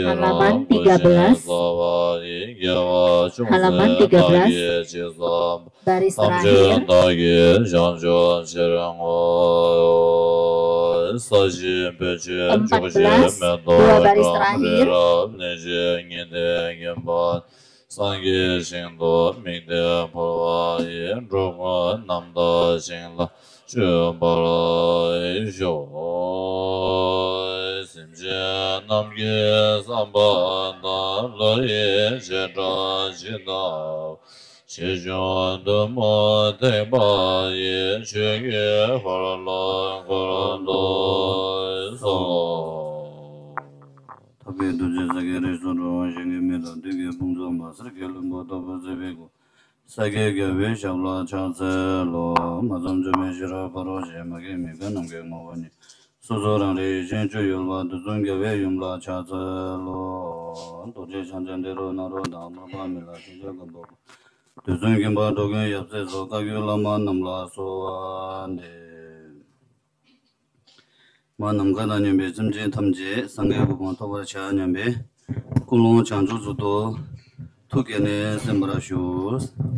Halaman 13. Halaman 13. Baris terakhir. 14. Dua baris terakhir.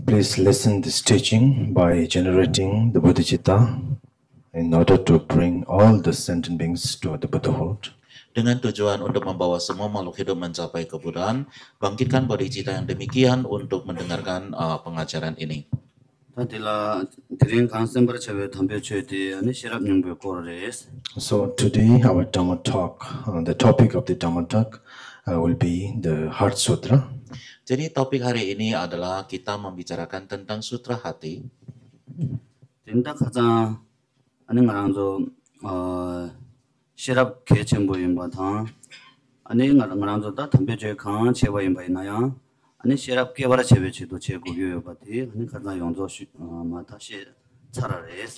Please listen this teaching by generating the bodhicitta in order to bring all the sentient beings to the Buddhahood. Dengan tujuan untuk membawa semua makhluk hidup mencapai kebuddhaan, bangkitkan bodhicitta yang demikian untuk mendengarkan pengajaran ini. So today our Dhamma talk, the topic of the Dhamma talk will be the Heart Sutra. Jadi topik hari ini adalah kita membicarakan tentang sutra hati. Tindak kaza ane ngarangzo shirab kechen boyin batang ane ngarangzo da tambe je kan cheba yin bai na ya ane shirab ke bara chebe chido che gugyo bati ane kaza yongzo mata she charares.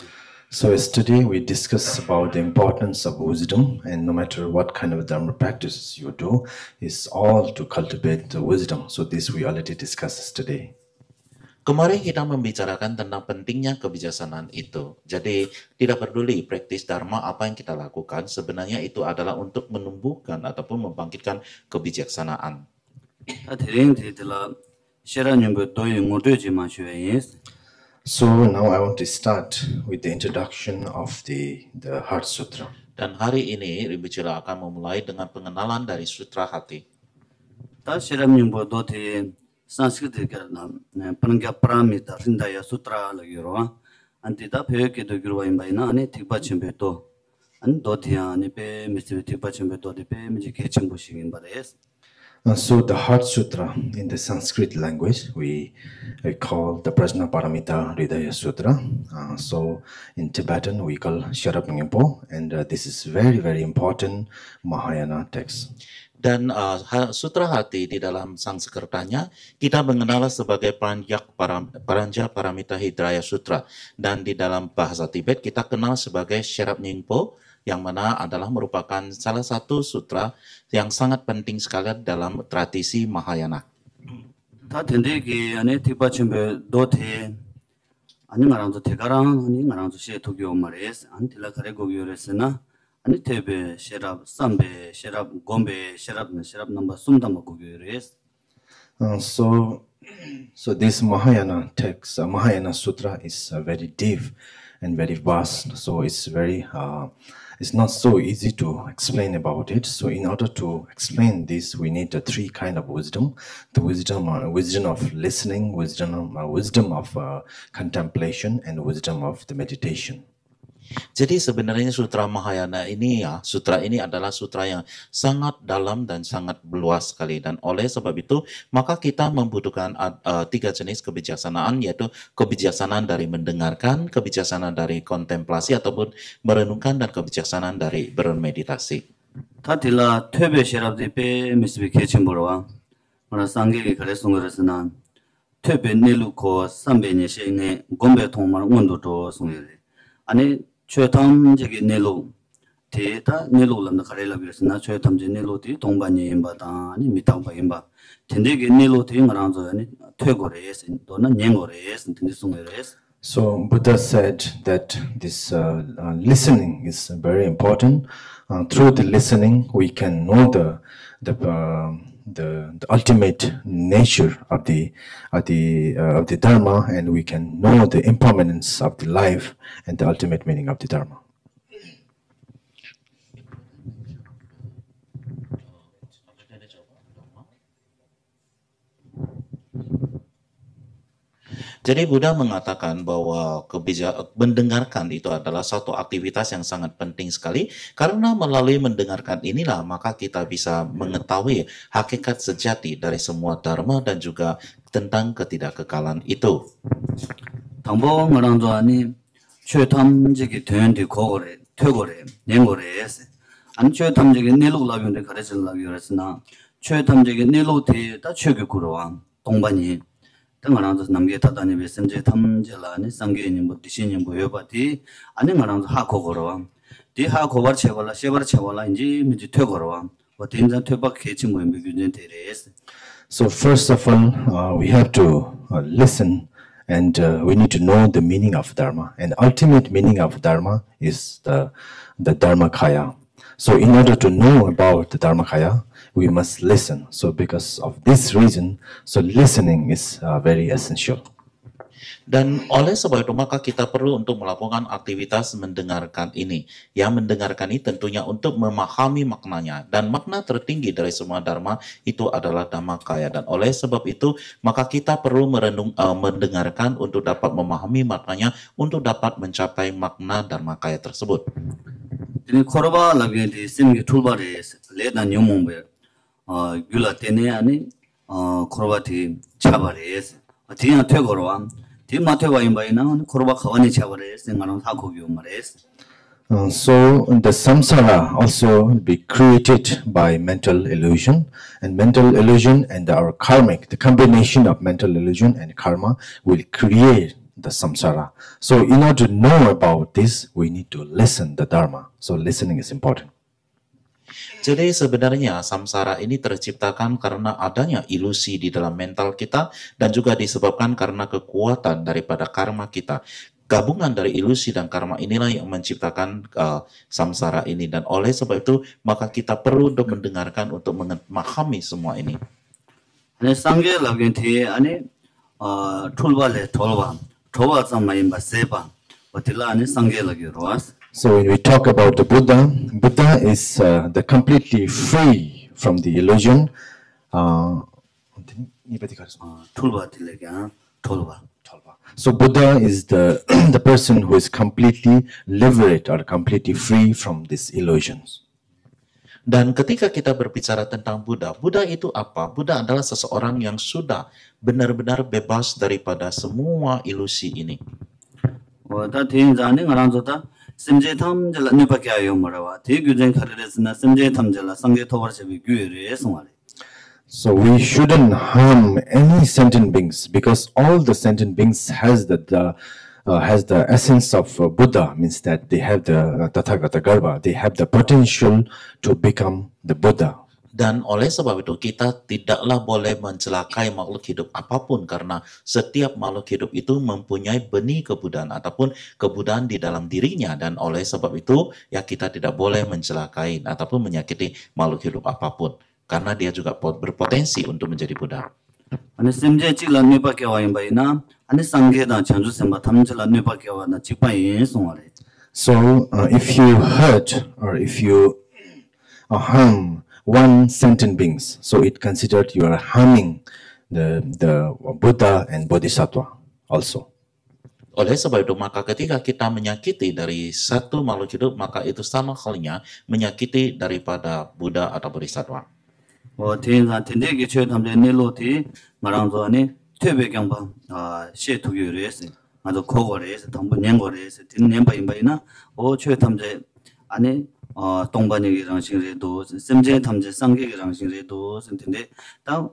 So yesterday we discussed about the importance of wisdom, and no matter what kind of Dharma practices you do, is all to cultivate the wisdom. So this we already discussed today. Kemarin kita membicarakan tentang pentingnya kebijaksanaan itu. Jadi tidak peduli praktis Dharma apa yang kita lakukan, sebenarnya itu adalah untuk menumbuhkan ataupun membangkitkan kebijaksanaan. So now I want to start with the introduction of the Heart Sutra. Dan hari ini Rinpoche akan memulai dengan pengenalan dari Sutra Hati. Sanskrit panangya paramita rindaya sutra lagiro antita pheke do girwa imbaina ane tikpa chembeto an dothia ane pe mesti tikpa chembeto de pe miji keching bushing bares. So the Heart Sutra in the Sanskrit language we call the Prajna Paramita Hridaya Sutra. So in Tibetan we call Sherab Ngimpo, and this is very important Mahayana text. Dan Sutra Hati di dalam Sanskertanya kita mengenal sebagai Pranja Paramita Hridaya Sutra, dan di dalam bahasa Tibet kita kenal sebagai Sherab Nyingpo, yang mana adalah merupakan salah satu sutra yang sangat penting sekali dalam tradisi Mahayana. Tadendegi ane tiba chembe dote ani ngarangzo tegarang ani ngarangzo she tokyo mares antila kare gogyoresna ani tebe sherab sambe sherab gombe sherab number sumdama gogyores. So this Mahayana text, Mahayana Sutra is very deep and very vast. So it's not so easy to explain about it. So in order to explain this, we need the three kind of wisdom: the wisdom of listening, wisdom of contemplation, and wisdom of the meditation. Jadi sebenarnya Sutra Mahayana ini sutra ini adalah sutra yang sangat dalam dan sangat luas sekali, dan oleh sebab itu maka kita membutuhkan tiga jenis kebijaksanaan, yaitu kebijaksanaan dari mendengarkan, kebijaksanaan dari kontemplasi ataupun merenungkan, dan kebijaksanaan dari bermeditasi. Tatila tebe sherabdi pe misbi kechin borwa mana sangge kare sungresna tebe neluko sambe nyeshene gombe thongmar ngondo to sungere ani 최탐 저기 내로 대다 내로란다 가래라 그랬으나 최탐 제 내로디 동반이 임바다 아니 미당바 임바 텐데게 내로 대응하라서 아니 퇴고래스 또는 냥고래스 텐데송래스. So Buddha said that this listening is very important. Through the listening we can know the ultimate nature of the Dharma, and we can know the impermanence of the life and the ultimate meaning of the Dharma. Jadi Buddha mengatakan bahwa mendengarkan itu adalah suatu aktivitas yang sangat penting sekali, karena melalui mendengarkan inilah maka kita bisa mengetahui hakikat sejati dari semua dharma dan juga tentang ketidakkekalan itu. 당보 말한도 아니 최탐직이 되는데 고거래 퇴고래 냉고래스 안 최탐직이 내로라면데 가르쳐라고 그랬으나 최탐직이 내로대 다 최교구로와 동반이 당하나도 남게 타다니 베센제 탐제라니 상게니 뭐 디시니 뭐 여바디 아니 말한도 하고거로와 디 하고버 채발라 셰버 채발라 인지 미지 퇴고로와 뭐 된자 퇴박 개치 뭐 미규전 데레스. So first of all we have to listen, and we need to know the meaning of Dharma, and ultimate meaning of Dharma is the Dharmakaya. So in order to know about the Dharmakaya, we must listen. So because of this reason, so listening is very essential. Dan oleh sebab itu maka kita perlu untuk melakukan aktivitas mendengarkan ini. Yang mendengarkan ini tentunya untuk memahami maknanya. Dan makna tertinggi dari semua dharma itu adalah Dhammakaya. Dan oleh sebab itu maka kita perlu mendengarkan untuk dapat memahami maknanya, untuk dapat mencapai makna Dhammakaya tersebut. Ini korba lagi di sini tulbari ledan nyumungbe gula tene ani korba di cabari dia tegorwa di matewa imbaina korba kawani cabari sengaron hakubiu mares. So the samsara also be created by mental illusion, and mental illusion and our karmic, the combination of mental illusion and karma will create the samsara. So in order to know about this, we need to listen the dharma. So listening is important. Jadi sebenarnya samsara ini terciptakan karena adanya ilusi di dalam mental kita dan juga disebabkan karena kekuatan daripada karma kita. Gabungan dari ilusi dan karma inilah yang menciptakan samsara ini, dan oleh sebab itu maka kita perlu untuk mendengarkan untuk memahami semua ini. Ini sangge lagi di ani tulbale tolba sama imba seba, batila ani sangge lagi ruas. So when we talk about the Buddha, Buddha is the completely free from the illusion. Tulba tilega tolba. So Buddha is the the person who is completely liberated or completely free from these illusions. Dan ketika kita berbicara tentang Buddha, Buddha itu apa? Buddha adalah seseorang yang sudah benar-benar bebas daripada semua ilusi ini. So we shouldn't harm any sentient beings, because all the sentient beings has the essence of Buddha, means that they have the Tathagata Garbha, they have the potential to become the Buddha. Dan oleh sebab itu kita tidaklah boleh mencelakai makhluk hidup apapun, karena setiap makhluk hidup itu mempunyai benih kebudaan ataupun kebudaan di dalam dirinya, dan oleh sebab itu ya kita tidak boleh mencelakai ataupun menyakiti makhluk hidup apapun, karena dia juga berpotensi untuk menjadi Buddha. Ani semje chila nipa kewa imba ina ani sangge da chanju semba tamjila nipa kewa na chipa yin songare. So if you hurt or if you harm one sentient beings, so it considered you are harming the Buddha and Bodhisattva also. Oleh sebab itu maka ketika kita menyakiti dari satu makhluk hidup, maka itu sama halnya menyakiti daripada Buddha atau Bodhisattva. Tinza tindegi chö tamde nilo ti marangzo ani tebe kyangba she tuyu resi ado kogo resi tambo nyengo resi tin nyemba imba ina chö tamde ani 동반역이 랑싱레도 semje tamje sangge 랑싱레도 sentin데 다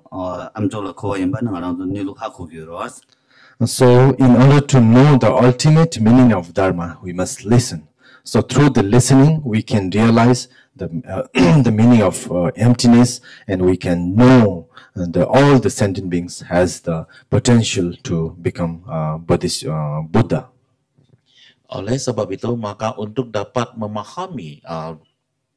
amjola kowa imba ngarangzo nilo hakubiros. So in order to know the ultimate meaning of Dharma, we must listen. So through the listening, we can realize the meaning of emptiness, and we can know all the sentient beings has the potential to become Buddha. Oleh sebab itu maka untuk dapat memahami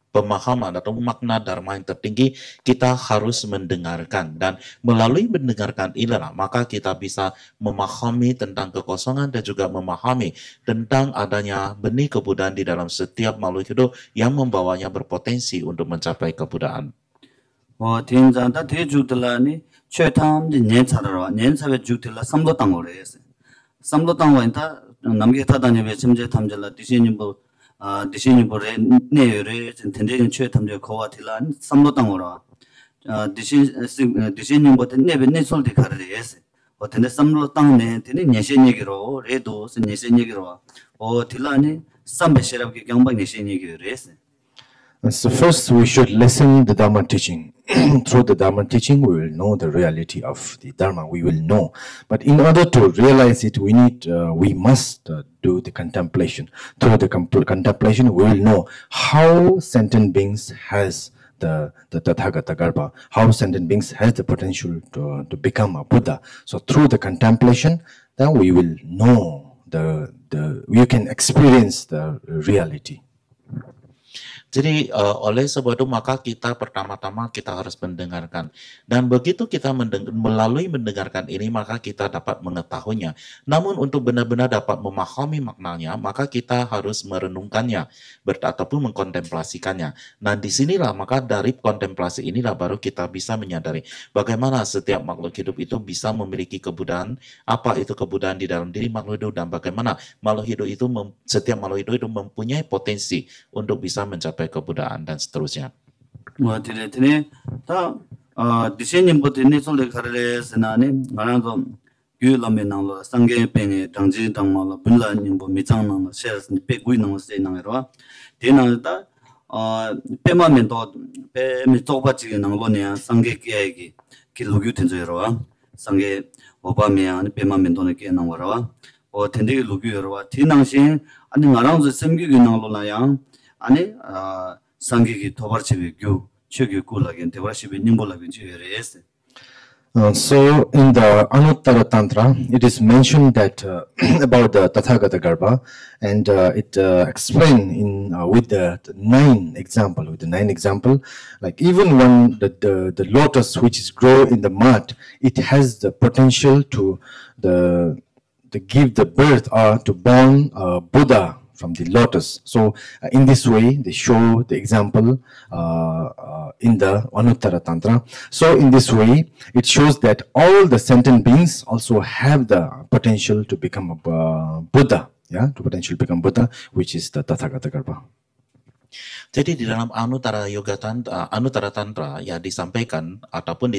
pemahaman atau makna dharma yang tertinggi, kita harus mendengarkan, dan melalui mendengarkan inilah maka kita bisa memahami tentang kekosongan dan juga memahami tentang adanya benih kebudaan di dalam setiap makhluk hidup yang membawanya berpotensi untuk mencapai kebudaan. tinza te judlani chetam ji nyen chadara nyen sabe judla samlo tangore yes samlo tangwa inta namge tadanya be semje tamjala disinimbo 디신이보레 내열에 전텐데는 최 탐제 고와틸란 삼로당으로 디신님보다 내베 내솔디 가르레스 어떤데 삼로당네 되는 내신 얘기로 레도 내신 얘기로 딜라니 삼베시랍게 경방 내신 얘기레스. So first we should listen the Dharma teaching. Through the Dharma teaching, we will know the reality of the Dharma. We will know, but in order to realize it, we must do the contemplation. Through the contemplation, we will know how sentient beings has the Tathagata Garbha, how sentient beings has the potential to become a Buddha. So through the contemplation, then we will know we can experience the reality. Jadi oleh sebab itu maka kita pertama-tama kita harus mendengarkan, dan begitu kita melalui mendengarkan ini maka kita dapat mengetahuinya. Namun untuk benar-benar dapat memahami maknanya maka kita harus merenungkannya ataupun mengkontemplasikannya. Nah disinilah maka dari kontemplasi inilah baru kita bisa menyadari bagaimana setiap makhluk hidup itu bisa memiliki kebudayaan, apa itu kebudayaan di dalam diri makhluk hidup, dan bagaimana makhluk hidup itu setiap makhluk hidup itu mempunyai potensi untuk bisa mencapai kebudayaan dan seterusnya. Wah, ini tak di sini buat ini soal karya senani, karena tu gue lama nanglo, sangge pengen tangji tangmal, bulan yang buat micang nanglo, share ni pegui nanglo say nangero, di nanglo ta pema mento coba cik nanglo ni sangge kiai ki lugu tenjero, sangge oba mea ni pema mento ni kiai nangero, oh tendik lugu ero, di nangsin ani ngarang tu semgi ki nanglo na yang ani 상기기 도발치비 교 최교 꿀라겐 대발치비 님볼라겐 지에레스. So in the Anuttara Tantra, it is mentioned that about the Tathagata Garbha, and it explained in with the nine example, like even when the lotus which is grow in the mud, it has the potential to give the birth or to born Buddha from the lotus. So in this way, they show the example in the Anuttara Tantra. So in this way, it shows that all the sentient beings also have the potential to become a Buddha, to potentially become Buddha, which is the Tathagata Garbha. Jadi di dalam Anuttara Tantra ya disampaikan ataupun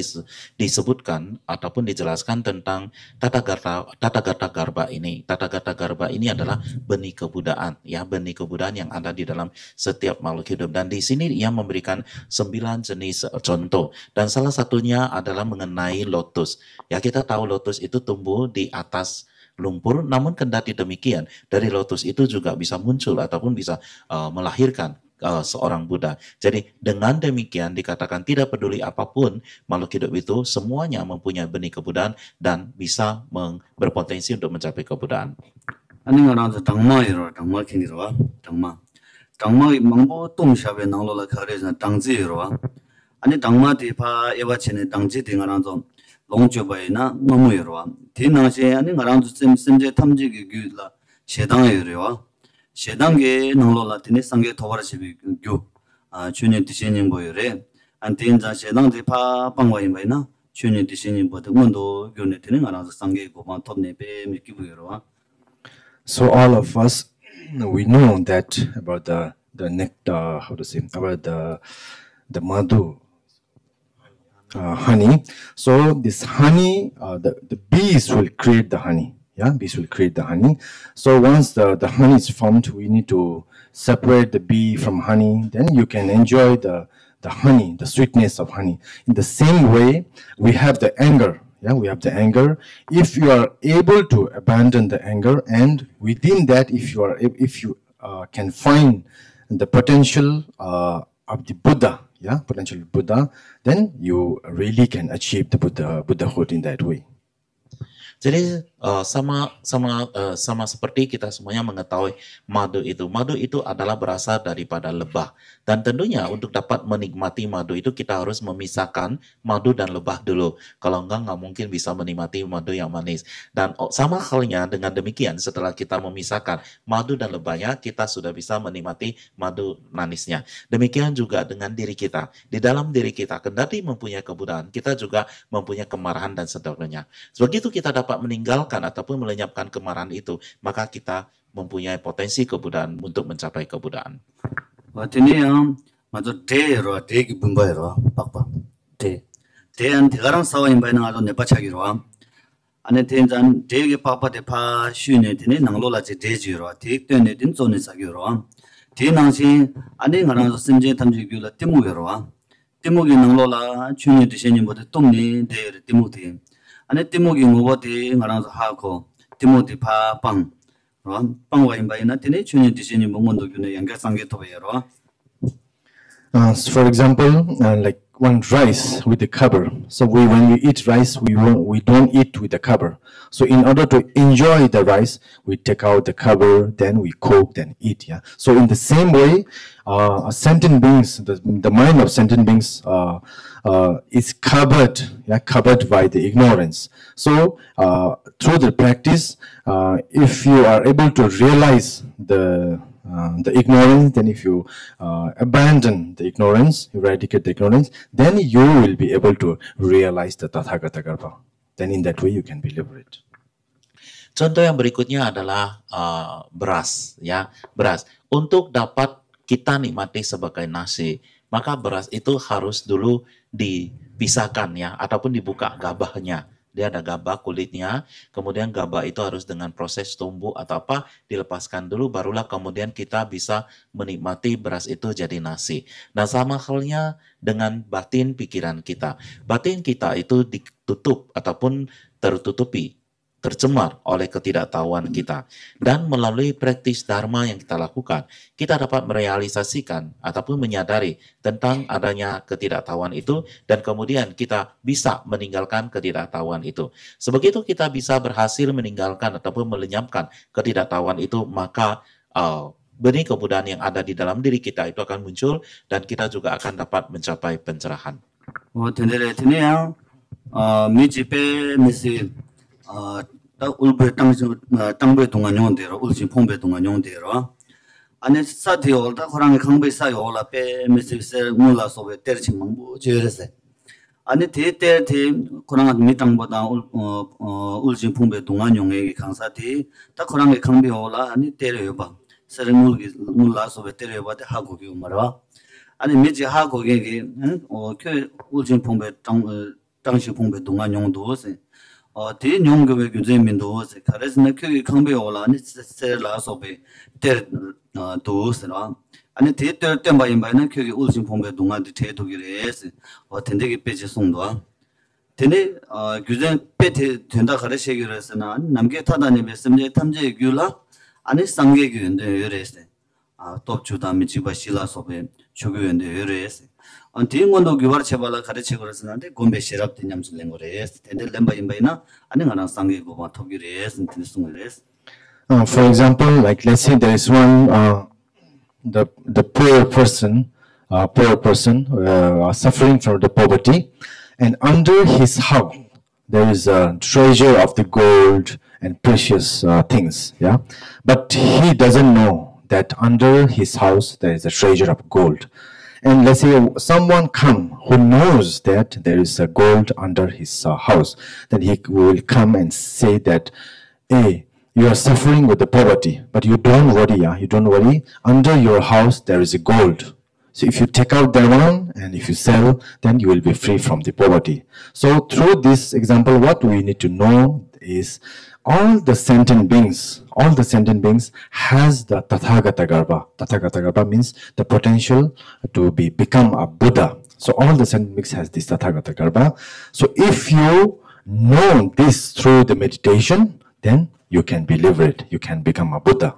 disebutkan ataupun dijelaskan tentang Tata Gata Garbha ini. Tata Gata Garbha ini adalah benih kebudayaan, benih kebudayaan yang ada di dalam setiap makhluk hidup. Dan di sini ia memberikan 9 jenis contoh, dan salah satunya adalah mengenai lotus. Ya, kita tahu lotus itu tumbuh di atas lumpur, namun kendati demikian dari lotus itu juga bisa muncul ataupun bisa melahirkan seorang Buddha. Jadi dengan demikian dikatakan tidak peduli apapun makhluk hidup itu, semuanya mempunyai benih kebudayaan dan bisa berpotensi untuk mencapai kebudayaan. Ani ngarang dangma iro, dangma kini ro, dangma mangbo tong shabe nanglo la khare na dangji iro. Ani dangma di pa ewa chine dangji di ngarang zo longjo bai na ngomu iro. Di nangse ani ngarang zo semje 탐지 기 la shedang iro. shedange nanglo la tine sangge thobara chibi gyu chunye dishening boyore an tinja shedang de pa pangwa yin baina chunye dishening bo de ngondo gyone tine ngara sangge go ma thobne pe mi ki boyoro. So all of us, we know that about the nectar, about the madhu, honey. So this honey, the bees will create the honey. Bees will create the honey. So once the honey is formed, we need to separate the bee from honey. Then you can enjoy the honey, the sweetness of honey. In the same way, we have the anger. We have the anger. If you are able to abandon the anger, and within that, if you can find the potential of the Buddha, potential Buddha, then you really can achieve the Buddhahood in that way. Jadi sama seperti kita semuanya mengetahui madu itu adalah berasal daripada lebah, dan tentunya untuk dapat menikmati madu itu kita harus memisahkan madu dan lebah dulu. Kalau enggak mungkin bisa menikmati madu yang manis. Dan sama halnya dengan demikian, setelah kita memisahkan madu dan lebahnya, kita sudah bisa menikmati madu manisnya. Demikian juga dengan diri kita. Di dalam diri kita kendati mempunyai kebudayaan, kita juga mempunyai kemarahan dan sebagainya. Begitu kita dapat meninggalkan ataupun melenyapkan kemarahan itu, maka kita mempunyai potensi kebudayaan untuk mencapai kebudayaan. Ini yang macam dero, degi bumbairo, pakpa, dean digarang sawa yang bayang ada nepacagiro, ane tenjan degi pakpa depa shune tini nanglola je dejiro, deg tuane din zone sagiro, di nangsi ane ngarang senje tamji gula timugiro, timugi nanglola shune diseni bote tomni deri timuti. ane timugi ngoboti ngarang hako timoti pa pang pangwa imbaina tine chuni disini mongondo gyune yanga sangge tobayero. For example, like want rice with the cover. So when we eat rice, we don't eat with the cover. So in order to enjoy the rice, we take out the cover, then we cook, then eat. Yeah. So in the same way, sentient beings, the mind of sentient beings is covered, covered by the ignorance. So through the practice, if you are able to realize the ignorance, then if you abandon the ignorance, eradicate the ignorance, then you will be able to realize the Tathagata Garbha. Then in that way you can be liberated. Contoh yang berikutnya adalah beras, ya, beras. Untuk dapat kita nikmati sebagai nasi, maka beras itu harus dulu dipisahkan, ya, ataupun dibuka gabahnya. Dia ada gabah kulitnya, kemudian gabah itu harus dengan proses tumbuh atau apa, dilepaskan dulu, barulah kemudian kita bisa menikmati beras itu jadi nasi. Nah, sama halnya dengan batin pikiran kita. Batin kita itu ditutup ataupun tertutupi, tercemar oleh ketidaktahuan kita. Dan melalui praktis dharma yang kita lakukan, kita dapat merealisasikan ataupun menyadari tentang adanya ketidaktahuan itu, dan kemudian kita bisa meninggalkan ketidaktahuan itu. Sebegitu kita bisa berhasil meninggalkan ataupun melenyapkan ketidaktahuan itu, maka benih kebudayaan yang ada di dalam diri kita itu akan muncul, dan kita juga akan dapat mencapai pencerahan. 딱 울베 땅베 동안 용대로 울진 폼베 동안 용대로 아니 사티 올다 호랑이 강베 사요 올라 빼 메시세 몰라서 때르치 망부 저랬어 아니 대대 호랑이 미땅보다 울진 폼베 동안 용의 강사티 딱 호랑이 강베 올라 아니 때려요 봐 서른 몰라서 때려요 봐 하고 그 말아 아니 미지 하고 얘기 그 울진 폼베 땅시 폼베 동안 용도세 대 용급의 규제민도 그래서 그 강배올라니 세라서베 때 도스라 아니 대때 때마이마는 그 울진 봉배 동안의 대도기래서 된대기 빼지 송도 되네 규제 빼 된다 가르치기로서나 남게 타다니 말씀제 탐제 규라 아니 상계 규인데 요래서 또 주담이 집어 실라서베 조교인데 요래서 안티응원도 교발 체발라 가르치고 그러는데 곰베 시랍 되냐면서 랭고레 텐데 렘바 임바이나 아니가나 상게고 바 토기레 신티스응레 For example, like let's say there is one the poor person suffering from the poverty, and under his house there is a treasure of the gold and precious things, yeah, but he doesn't know that under his house there is a treasure of gold. And let's say someone come who knows that there is a gold under his house, then he will come and say that, hey, you are suffering with the poverty, but you don't worry, you don't worry. Under your house there is a gold. So if you take out that one and if you sell, then you will be free from the poverty. So through this example, what we need to know is all the sentient beings has the Tathagata Garbha. Tathagata Garbha means the potential to become a Buddha. So all the sentient beings has this Tathagata Garbha. So if you know this through the meditation, then you can be liberated. You can become a Buddha.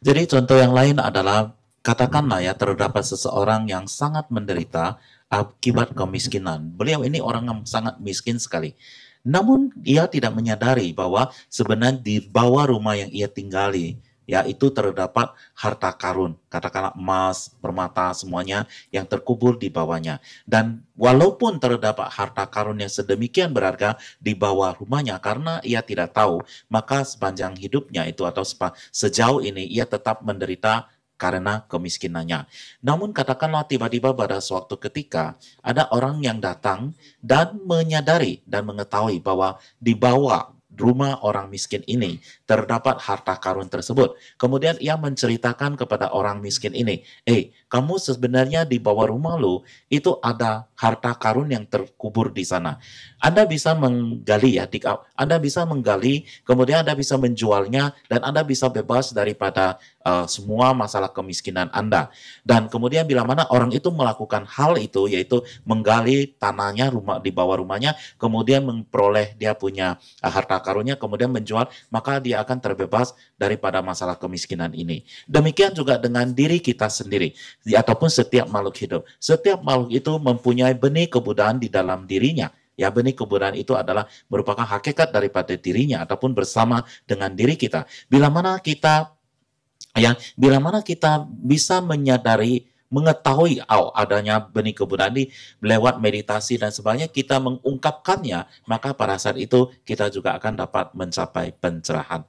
Jadi contoh yang lain adalah, katakanlah ya, terdapat seseorang yang sangat menderita akibat kemiskinan. Beliau ini orang yang sangat miskin sekali. Namun ia tidak menyadari bahwa sebenarnya di bawah rumah yang ia tinggali, ya, itu terdapat harta karun, katakanlah emas, permata, semuanya yang terkubur di bawahnya. Dan walaupun terdapat harta karun yang sedemikian berharga di bawah rumahnya, karena ia tidak tahu, maka sepanjang hidupnya itu atau sejauh ini ia tetap menderita karena kemiskinannya. Namun katakanlah tiba-tiba pada suatu ketika ada orang yang datang dan menyadari dan mengetahui bahwa di bawah rumah orang miskin ini terdapat harta karun tersebut. Kemudian ia menceritakan kepada orang miskin ini, kamu sebenarnya di bawah rumah lu itu ada harta karun yang terkubur di sana. Anda bisa menggali, ya, Anda bisa menggali, kemudian Anda bisa menjualnya, dan Anda bisa bebas daripada semua masalah kemiskinan Anda. Dan kemudian bila mana orang itu melakukan hal itu, yaitu menggali tanahnya, rumah di bawah rumahnya, kemudian memperoleh dia punya harta karunnya, kemudian menjual, maka dia akan terbebas daripada masalah kemiskinan ini. Demikian juga dengan diri kita sendiri. ataupun setiap makhluk hidup. Setiap makhluk itu mempunyai benih kebudayaan di dalam dirinya. Ya, benih kebudayaan itu adalah merupakan hakikat daripada dirinya ataupun bersama dengan diri kita. Bila mana kita bisa menyadari, mengetahui adanya benih kebudayaan ini lewat meditasi dan sebagainya, kita mengungkapkannya, maka pada saat itu kita juga akan dapat mencapai pencerahan.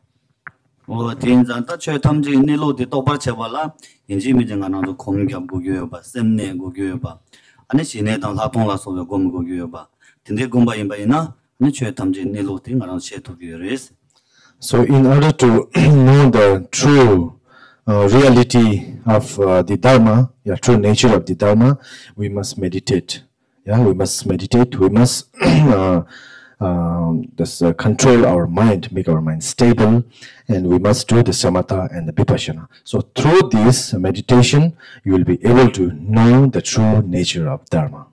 진짜 최탐지 일로디 똑바로 쳐봐라 인지미 정하나도 공격 고교여봐 쌤네 고교여봐 아니 시내당 사통라 소배 고무 고교여봐 근데 공부인바이나 아니 최탐지 일로디 가랑 셰토교여레스. So in order to know the true reality of the Dharma, true nature of the Dharma, we must meditate. We must meditate. We must control our mind, make our mind stable, and we must do the samatha and the vipassana. So through this meditation, you will be able to know the true nature of Dharma.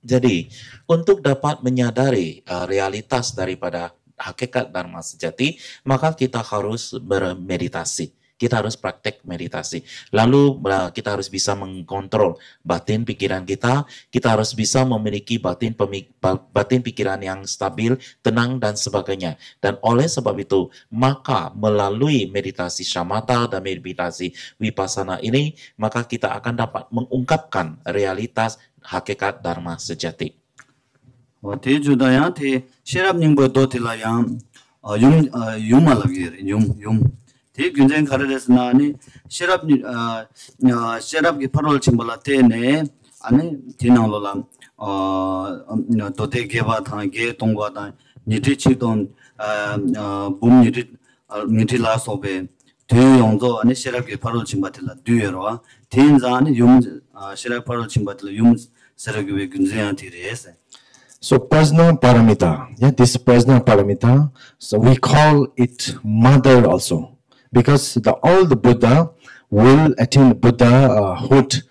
Jadi, untuk dapat menyadari realitas daripada hakikat Dharma sejati, maka kita harus bermeditasi. Kita harus praktek meditasi. Lalu kita harus bisa mengkontrol batin pikiran kita. Kita harus bisa memiliki batin pikiran yang stabil, tenang, dan sebagainya. Dan oleh sebab itu, maka melalui meditasi shamatha dan meditasi vipassana ini, maka kita akan dapat mengungkapkan realitas hakikat Dharma sejati. 대 굉장히 가르쳤으나니 시랍기 8월 침발라 때네 아니 디나로라 도대 개바타게 동과다 니티치돈 봄니티 미티라소베 대용도 아니 시랍기 8월 침발라 뒤에로와 대인자니 용 시랍 8월 침발라 용 세력이 굉장히 디레스. So Prajna Paramita, this Prajna Paramita, so we call it mother also. Because all the Buddha will attain Buddhahood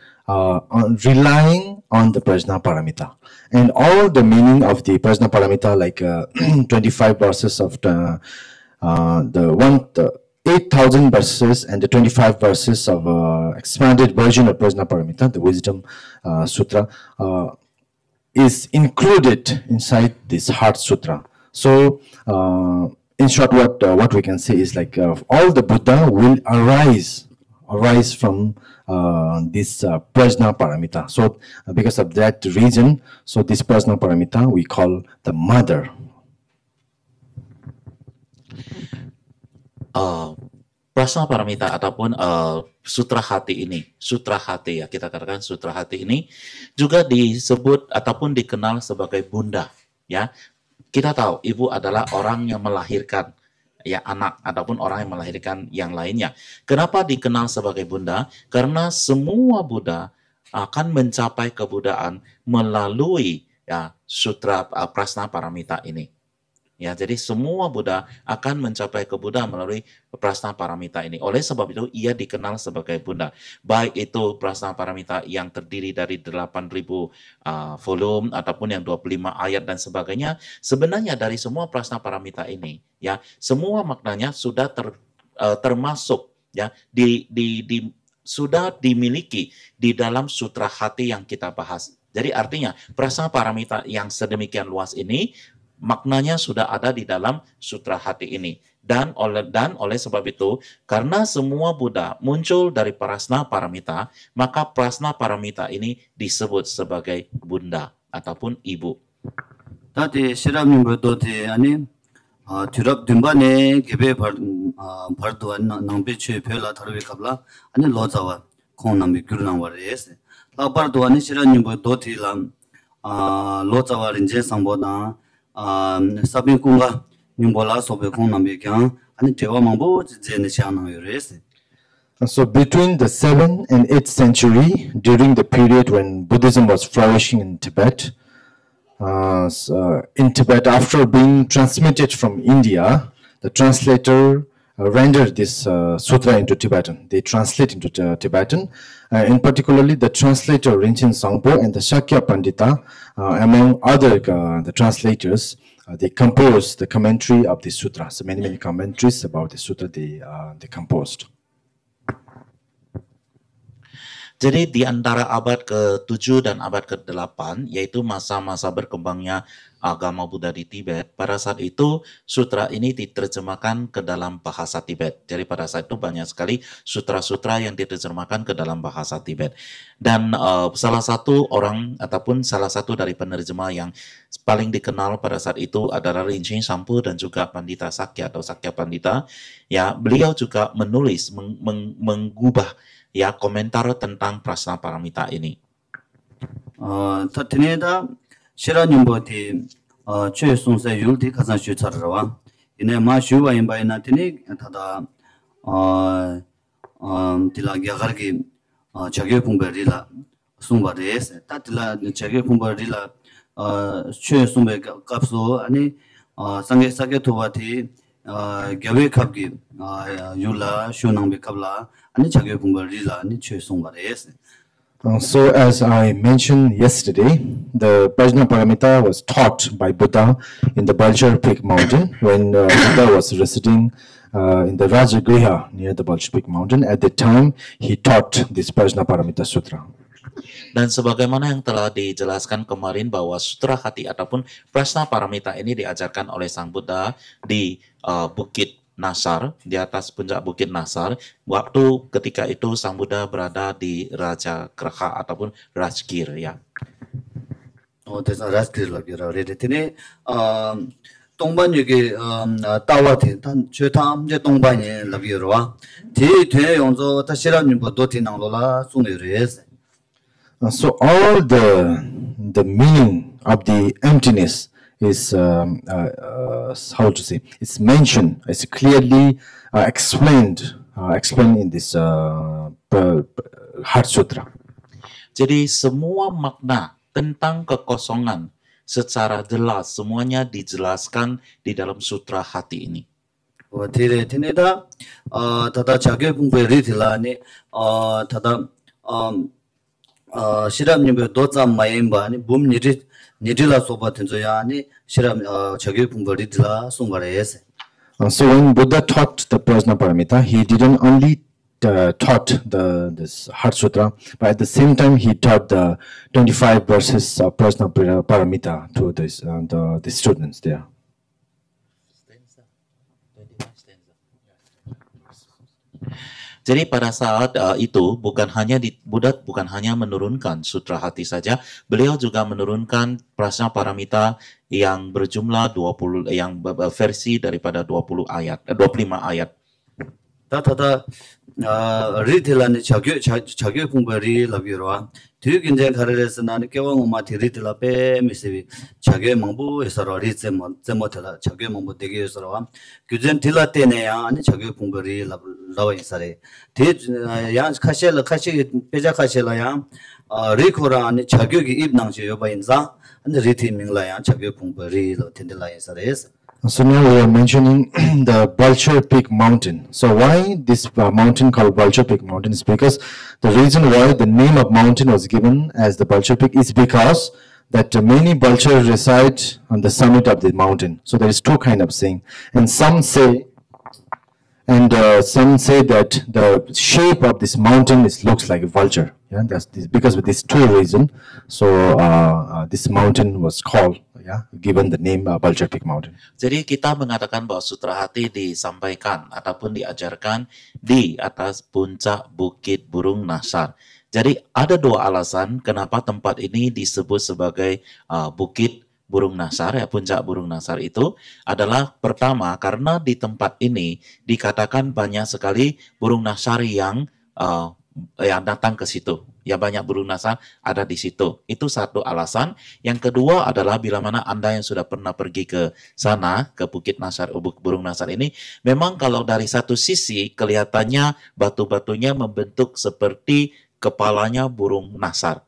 relying on the Prajna Paramita. And all the meaning of the Prajna Paramita, like 25 verses of the 8,000 verses and the 25 verses of expanded version of Prajna Paramita, the Wisdom Sutra, is included inside this Heart Sutra. So, in short, what we can say is like all the Buddha will arise from this Prajna Paramita. So because of that reason, so this Prajna Paramita we call the mother. Prajna Paramita ataupun sutra hati ini, sutra hati ya, kita katakan sutra hati ini juga disebut ataupun dikenal sebagai bunda, ya. Kita tahu ibu adalah orang yang melahirkan ya anak ataupun orang yang melahirkan yang lainnya. Kenapa dikenal sebagai bunda? Karena semua Buddha akan mencapai kebudayaan melalui ya sutra Prajna Paramita ini. Ya, jadi semua Buddha akan mencapai kebudayaan melalui Prajna Paramita ini. Oleh sebab itu ia dikenal sebagai bunda. Baik itu Prajna Paramita yang terdiri dari 8.000 volume ataupun yang 25 ayat dan sebagainya. Sebenarnya dari semua Prajna Paramita ini, ya, semua maknanya sudah termasuk ya sudah dimiliki di dalam sutra hati yang kita bahas. Jadi artinya Prajna Paramita yang sedemikian luas ini maknanya sudah ada di dalam sutra hati ini. Dan oleh sebab itu, karena semua Buddha muncul dari Prajna Paramita, maka Prajna Paramita ini disebut sebagai bunda ataupun ibu. Tadi siramim berdoti ani tirap dimbane gebe barduan nangbe chue phela tharwe kabla ani lojawa khon nambi gyurnang wares. La barduan siramim berdoti lam lojawa rinje sangboda sabin kunga nimbola sobe kong nambe kyang ani dewa mangbo jene chana yores. So between the 7th and 8th century, during the period when Buddhism was flourishing in Tibet, after being transmitted from India, the translator rendered this sutra into Tibetan. They translate into Tibetan. In particularly, the translator Rinchen Sangpo and the Shakya Pandita, among other the translators, they composed the commentary of the sutra. So many commentaries about the sutra they composed. Jadi di antara abad ke-7 dan abad ke-8, yaitu masa-masa berkembangnya agama Buddha di Tibet, pada saat itu sutra ini diterjemahkan ke dalam bahasa Tibet. Jadi pada saat itu banyak sekali sutra-sutra yang diterjemahkan ke dalam bahasa Tibet. Dan salah satu orang ataupun salah satu dari penerjemah yang paling dikenal pada saat itu adalah Rinchen Sampo dan juga Pandita Sakya atau Sakya Pandita. Ya, beliau juga menulis, mengubah ya komentar tentang Prasna Paramita ini. Tatineda Shiranyumboti Chue Sungse Yulti Kazan Shu Charwa. Ine Ma Shu Wayin Bayna Tini Tada Tila Gyagargi Chagyo Pumberila Sumba Res, Tatila Chagyo Pumberila Chue Sumbe Kapso, Ani Sange Sake Tuvati Gawe Kapgi Yula Shunang Bekabla, Ani Chagyo Pumberila, Ani Chue Sumba Res. So as I mentioned yesterday, the Prajna Paramita was taught by Buddha in the Balchar Peak mountain when Buddha was residing in the Rajagriha near the Balchar Peak mountain. At the time, he taught this Prajna Paramita Sutra. Dan sebagaimana yang telah dijelaskan kemarin bahwa sutra hati ataupun Prasna Paramita ini diajarkan oleh Sang Buddha di Bukit Nasar, di atas puncak Bukit Nasar, waktu ketika itu Sang Buddha berada di Raja Graha ataupun Rajgir ya. There's a Rajgir lagi already. Tini Tongban yagi Tawati tan Chutam je Tongban lagi roa. Ti Tue Yongzo ta Shiram Nimbo Doti Nanglola Sungires. So all the meaning of the emptiness is how to say, it's mentioned, it's clearly explained in this Heart Sutra. Jadi semua makna tentang kekosongan secara jelas semuanya dijelaskan di dalam sutra hati ini. Tire tineda tata Chagyo Pumbe Ritila ni tata Shiram Nimbo Dotsa Mayemba ni Bum Nidila Soba Tenzoya ni Shiram Chagyo Pumbe Ritila Sumbares. So when Buddha taught the Prajna Paramita, he didn't only taught this Heart Sutra, but at the same time he taught the 25 verses of Prajna Paramita to the students there. Jadi pada saat itu Buddha bukan hanya menurunkan sutra hati saja, beliau juga menurunkan Prasna Paramita yang berjumlah 20 yang versi daripada 25 ayat. Tata Ritila ni Chagyo Pumbe Labiroa. Tuginja Kares Nani Kewang Mati Ritila Pe Misivi Chagyo Mambu Esaro Rizemotela Chagyo Mambu Degi Esaro Kuzen Tila Tenea and Chagyo Pumbe Lawa Isare. Yan Kashela Kashi Peja Kashela Yan Rikora and Chagyo Ibnang Yoba Inza and the Riti Minglayan Chagyo Pumbe Tindela Isares. So now we are mentioning the Balchar Peak mountain. So why this mountain called Balchar Peak mountain is because the reason why the name of mountain was given as the Balchar Peak is because that many Balchar reside on the summit of the mountain. So there is two kind of saying, and some say that the shape of this mountain looks like a vulture. Yeah, that's because of these two reasons. So this mountain was called, given the name Balchar Peak mountain. Jadi kita mengatakan bahwa sutra hati disampaikan ataupun diajarkan di atas puncak Bukit Burung Nasar. Jadi ada dua alasan kenapa tempat ini disebut sebagai Bukit Burung Nasar, ya, puncak Burung Nasar itu adalah pertama karena di tempat ini dikatakan banyak sekali burung nasar yang datang ke situ. Ya, banyak burung nasar ada di situ. Itu satu alasan. Yang kedua adalah bila mana Anda yang sudah pernah pergi ke sana, ke Bukit Nasar, Burung Nasar ini, memang kalau dari satu sisi kelihatannya batu-batunya membentuk seperti kepalanya burung nasar.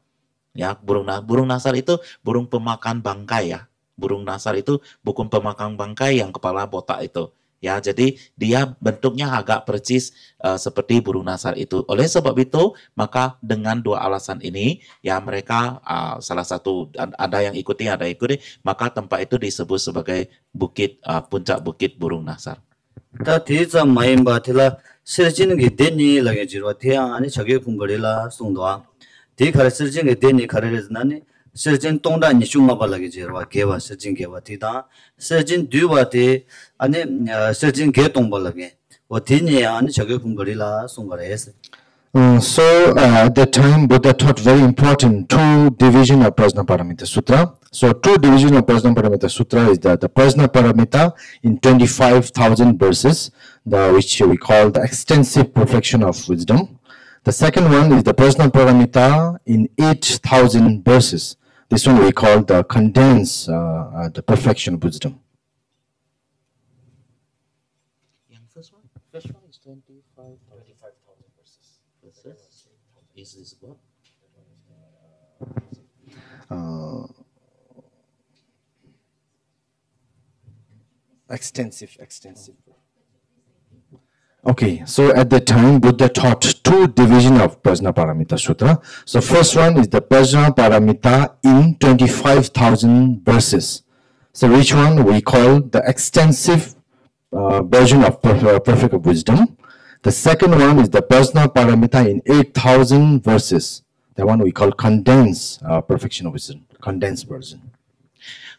Ya, burung nasar itu burung pemakan bangkai ya. Burung nasar itu burung pemakan bangkai yang kepala botak itu. Ya, jadi dia bentuknya agak persis seperti burung nasar itu. Oleh sebab itu, maka dengan dua alasan ini, ya mereka salah satu ada yang ikuti, maka tempat itu disebut sebagai puncak Bukit Burung Nasar. Ta tiza maimba tila serjin ge deni lage jirwa thea ani chage phumbarila sungdwa de khare serjin ge deni khare nani serjin tongda ni chungma ba lage jirwa gewa serjin gewa thida serjin duwa de ani serjin ge tongba lage o deni ani chage phumbarila sungare. So at that time, Buddha taught very important two division of Prajnaparamita Sutra. So two division of Prajnaparamita Sutra is the Prajnaparamita in 25,000 verses, which we call the extensive perfection of wisdom. The second one is the Prajnaparamita in 8,000 verses. This one we call the condensed the perfection of wisdom. First one is 25,000 verses. Is this what? Extensive. Okay, so at the time, Buddha taught two divisions of Prajnaparamita Sutra. So first one is the Prajnaparamita in 25,000 verses. So which one we call the extensive version of perfect wisdom. The second one is the Prajnaparamita in 8,000 verses. That one we call condensed perfection of wisdom, condensed version.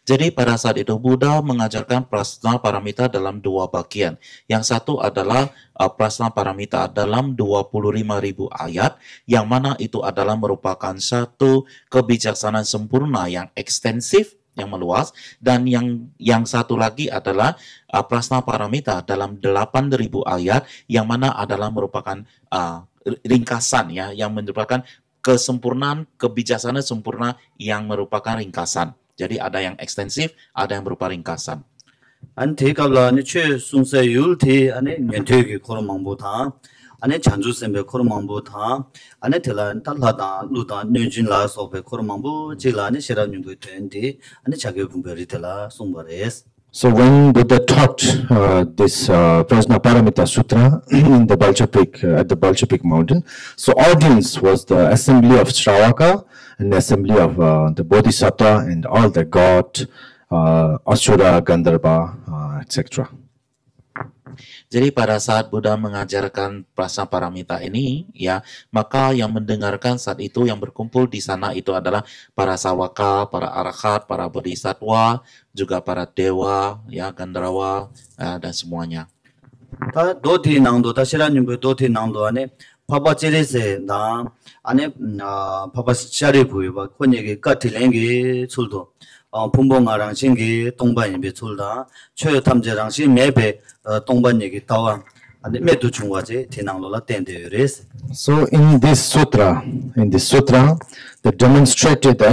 Jadi pada saat itu Buddha mengajarkan Prajnaparamita dalam dua bagian. Yang satu adalah Prajnaparamita dalam 25.000 ayat, yang mana itu adalah merupakan satu kebijaksanaan sempurna yang ekstensif, yang meluas, dan yang satu lagi adalah Prajnaparamita dalam 8.000 ayat, yang mana adalah merupakan ringkasan, ya, yang merupakan kesempurnaan kebijaksanaan sempurna yang merupakan ringkasan. Jadi ada yang ekstensif, ada yang berupa ringkasan. Ante kabla ni che sungse yulti ane nyentegi koromangbo tha ane chanju sembe koromangbo tha ane tela talada luda nyjin la sobe koromangbo jila ni shera nyungbo tendi ane chage bumberi tela sungbares. So when Buddha taught this Prajnaparamita Sutra in the Balchapik, at the Balchapik mountain, so audience was the assembly of Shravaka and the assembly of the Bodhisattva and all the god, Asura, Gandharva, etc. Jadi pada saat Buddha mengajarkan Prajnaparamita ini, ya, maka yang mendengarkan saat itu, yang berkumpul di sana itu adalah para sawaka, para arahat, para bodhisattva, juga para dewa, ya, Gandharva, dan semuanya. Ta doti nangdo ta shira nyumbe doti nangdo ane papa jerese na ane papa shari buye ba konyege katilenge suldo 풍봉아랑 신기 동반입에 출다 최여 탐제랑 신 매배 동반 얘기 따와 안데 매도 중과제 대낭로라 땡데레스. So in this sutra, they demonstrated the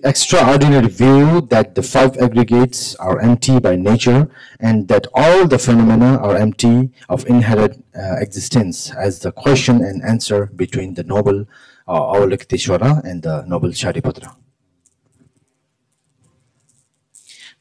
extraordinary view that the five aggregates are empty by nature and that all the phenomena are empty of inherent existence, as the question and answer between the noble Avalokiteshvara and the noble Shariputra.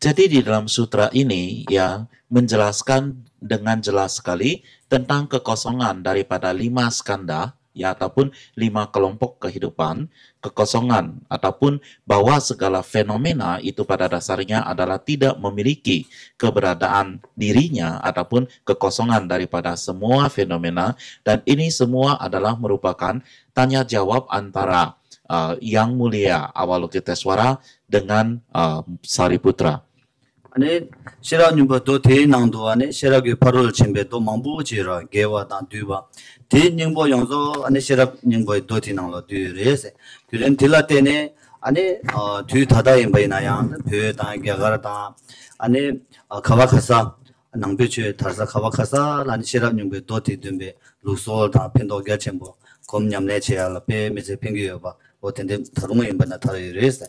Jadi di dalam sutra ini, ya, menjelaskan dengan jelas sekali tentang kekosongan daripada 5 skanda, ya, ataupun 5 kelompok kehidupan, kekosongan, ataupun bahwa segala fenomena itu pada dasarnya adalah tidak memiliki keberadaan dirinya, ataupun kekosongan daripada semua fenomena, dan ini semua adalah merupakan tanya jawab antara Yang Mulia Avalokiteshvara dengan Sariputra. ane shira nyumba do te nangdo ane shira ge parol chimbe do mangbu jira gewa da duba te nyingbo yongzo ane shira nyingbo do te nanglo du rese gyren tilate ane du tada yimba ina yang pyo da gyagara da ane kawakasa nangbe che tarsa kawakasa ane shira nyumba do te dumbe luso da pendo gya chembo kom nyamne che ala pe meze pingyo ba o tende tarumo yimba na tari rese.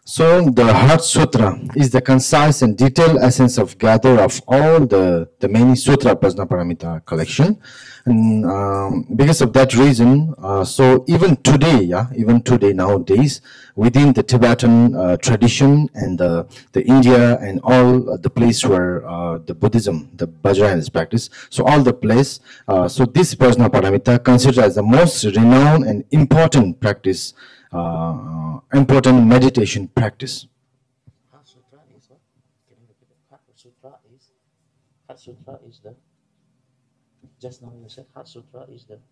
So the Heart Sutra is the concise and detailed essence of gather of all the many Sutra Prajnaparamita collection, and because of that reason, so even today nowadays, within the Tibetan tradition and the India and all the place where the Buddhism, the Vajrayana is practiced, so all the place, so this Prajnaparamita considered as the most renowned and important practice. Important meditation practice. Heart Sutra is what? Can you repeat it? Heart Sutra is the Just now you said Heart Sutra is the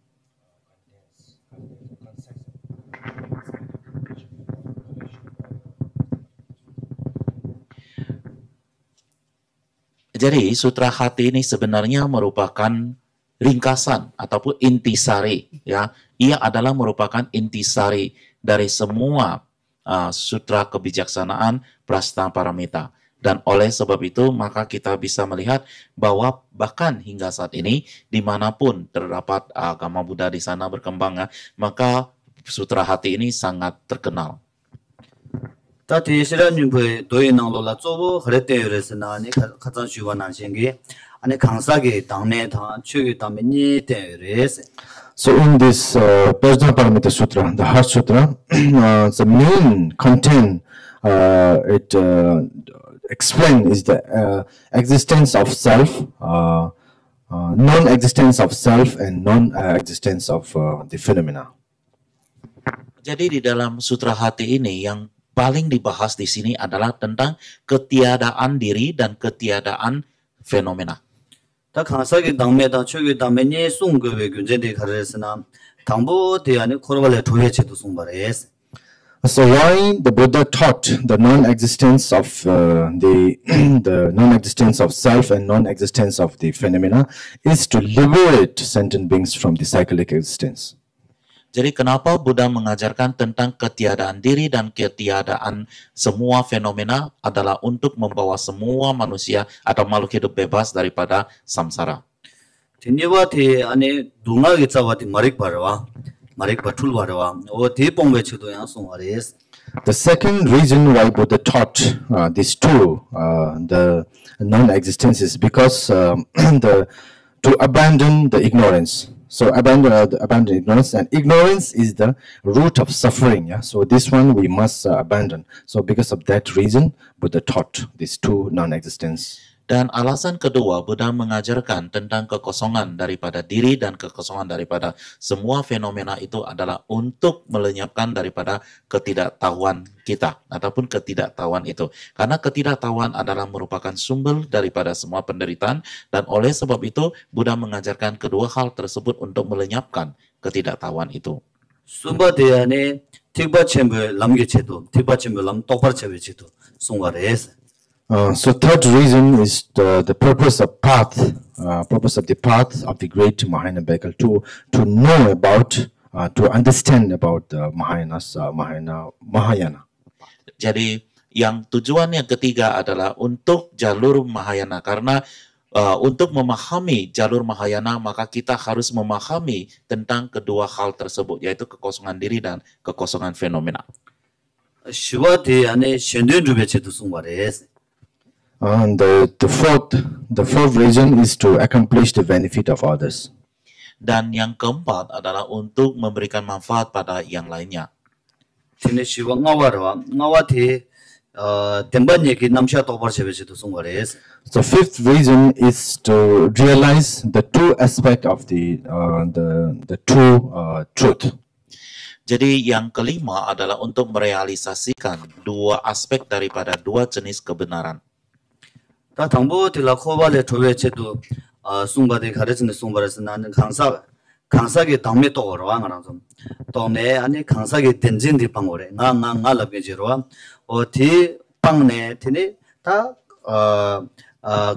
Jadi sutra hati ini sebenarnya merupakan ringkasan ataupun intisari, ya. Ia adalah merupakan intisari dari semua sutra kebijaksanaan Prajnaparamita. Dan oleh sebab itu maka kita bisa melihat bahwa bahkan hingga saat ini dimanapun terdapat agama Buddha di sana berkembang, maka sutra hati ini sangat terkenal. Tadi 시라님의 도인낭로라 쪼보 그랬대요래서나 아니 가장 주관한 신기 아니 강사기 당내 당 추기 담니 때래서. So in this Prajnaparamita Sutra, the Heart Sutra, the main content it explains is the existence of self, non-existence of self, and non-existence of the phenomena. Jadi di dalam sutra hati ini yang paling dibahas di sini adalah tentang ketiadaan diri dan ketiadaan fenomena. 다 강사기 당매다 추기 담니 송거의 균제대 가르스나 당보 대안에 코로발레 도예체도 송발에스. So why the Buddha taught the non-existence of the non-existence of self and non-existence of the phenomena is to liberate sentient beings from the cyclic existence. Jadi kenapa Buddha mengajarkan tentang ketiadaan diri dan ketiadaan semua fenomena adalah untuk membawa semua manusia atau makhluk hidup bebas daripada samsara. 진여와티 안에 둥하게 짜와티 마릭 바툴바르와 오티 뽕베치도 양송아레스. The second reason why Buddha taught these two, the non-existence, is because to abandon the ignorance. So abandon ignorance, and ignorance is the root of suffering. Yeah. So this one we must abandon. So because of that reason, Buddha taught these two non-existence. Dan alasan kedua, Buddha mengajarkan tentang kekosongan daripada diri dan kekosongan daripada semua fenomena itu adalah untuk melenyapkan daripada ketidaktahuan kita ataupun ketidaktahuan itu. Karena ketidaktahuan adalah merupakan sumber daripada semua penderitaan, dan oleh sebab itu Buddha mengajarkan kedua hal tersebut untuk melenyapkan ketidaktahuan itu. sumba 대안에 틱바쳔베 람게체도 틱바쳔베 람 똑바르체베체도 송가레스. So third reason is the purpose of the path of the great Mahayana Begal, to know about, to understand about the Mahayana. Jadi yang tujuan yang ketiga adalah untuk jalur Mahayana, karena untuk memahami jalur Mahayana maka kita harus memahami tentang kedua hal tersebut, yaitu kekosongan diri dan kekosongan fenomena. 시와 대안에 셴된주베체도 송가레스. And the fourth reason is to accomplish the benefit of others. Dan yang keempat adalah untuk memberikan manfaat pada yang lainnya. tene shiwa ngawati temban yeki namsha tobar chebechedo sungwares. So fifth reason is to realize the true aspect of the true truth. Jadi yang kelima adalah untuk merealisasikan dua aspek daripada dua jenis kebenaran. 다 당보 딜라 코발레 조베체도 숭바데 가르치는 숭바레스 나는 강사게 당메 또로 왕아랑 좀 또네 아니 강사게 덴진디 방오래 나나 라베지로와 어디 방네 티니 다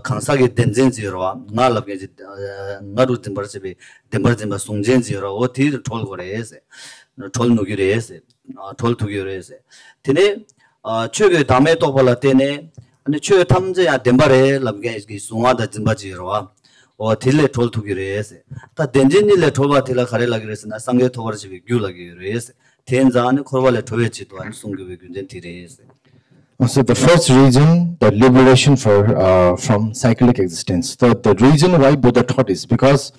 강사게 덴진지로와 나라베지 나루 덴버스비 덴버지마 숭젠지로 어디 돌고래세 돌누기래세 돌투기래세 티니 최근 담에 또 볼라테네 아니 최 탐제야 덴바레 람게기 숭와다 진바지로와 딜레 톨투기레스 다 덴진일레 토바틸라 카레라기레스나 상게 토버지비 규라기레스 텐자네 코발레 토베치도 안 숭교베 균젠 디레스. So the first reason, the liberation from cyclic existence. The reason why Buddha taught is because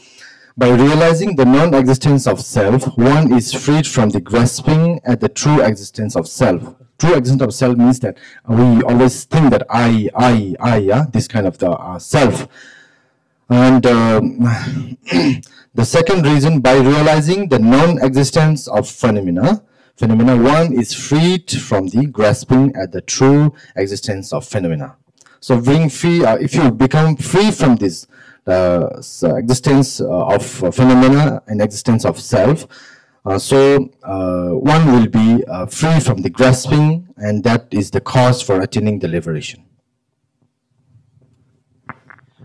by realizing the non-existence of self, one is freed from the grasping at the true existence of self. True existence of self means that we always think that I, yeah, this kind of the self. And the second reason, by realizing the non-existence of phenomena, one is freed from the grasping at the true existence of phenomena. So being free, if you become free from this existence of phenomena and existence of self, one will be free from the grasping, and that is the cause for attaining the liberation.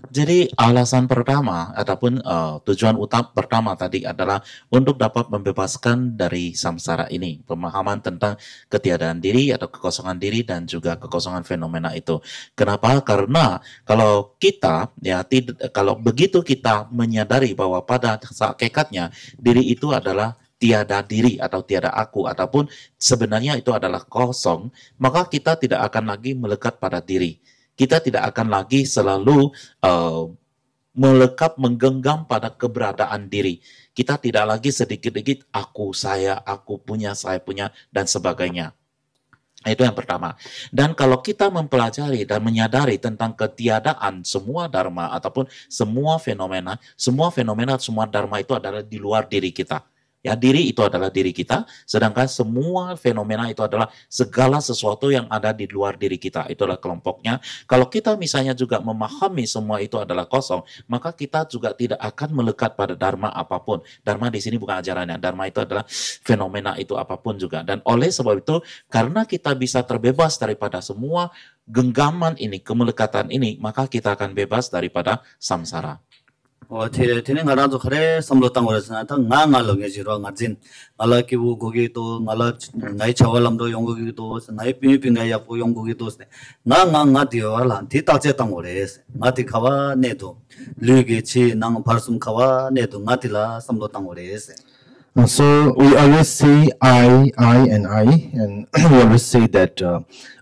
Jadi alasan pertama ataupun tujuan utama pertama tadi adalah untuk dapat membebaskan dari samsara ini, pemahaman tentang ketiadaan diri atau kekosongan diri dan juga kekosongan fenomena itu. Kenapa? Karena kalau kita kalau begitu kita menyadari bahwa pada hakikatnya diri itu adalah tiada diri atau tiada aku ataupun sebenarnya itu adalah kosong, maka kita tidak akan lagi melekat pada diri. Kita tidak akan lagi selalu melekat menggenggam pada keberadaan diri. Kita tidak lagi sedikit-sedikit aku, saya, aku punya, saya punya, dan sebagainya. Itu yang pertama. Dan kalau kita mempelajari dan menyadari tentang ketiadaan semua dharma ataupun semua fenomena, semua dharma itu adalah di luar diri kita. Ya, diri itu adalah diri kita, sedangkan semua fenomena itu adalah segala sesuatu yang ada di luar diri kita. Itulah kelompoknya. Kalau kita misalnya juga memahami semua itu adalah kosong, maka kita juga tidak akan melekat pada dharma apapun. Dharma di sini bukan ajarannya. Dharma itu adalah fenomena itu apapun juga. Dan oleh sebab itu, karena kita bisa terbebas daripada semua genggaman ini, kemelekatan ini, maka kita akan bebas daripada samsara. Tini ngarazo khare samlo tang orasana ta nga lo ngejiro ngajin ala kibu gogi to ngala ngai chawalam do yongo gi to ngai pinga ya po yongo gi to nga dio ala ti ta che tang ores ngati khawa ne do luge chi nang parsum khawa ne do ngati la samlo tang ores. So we always say I, and we always say that,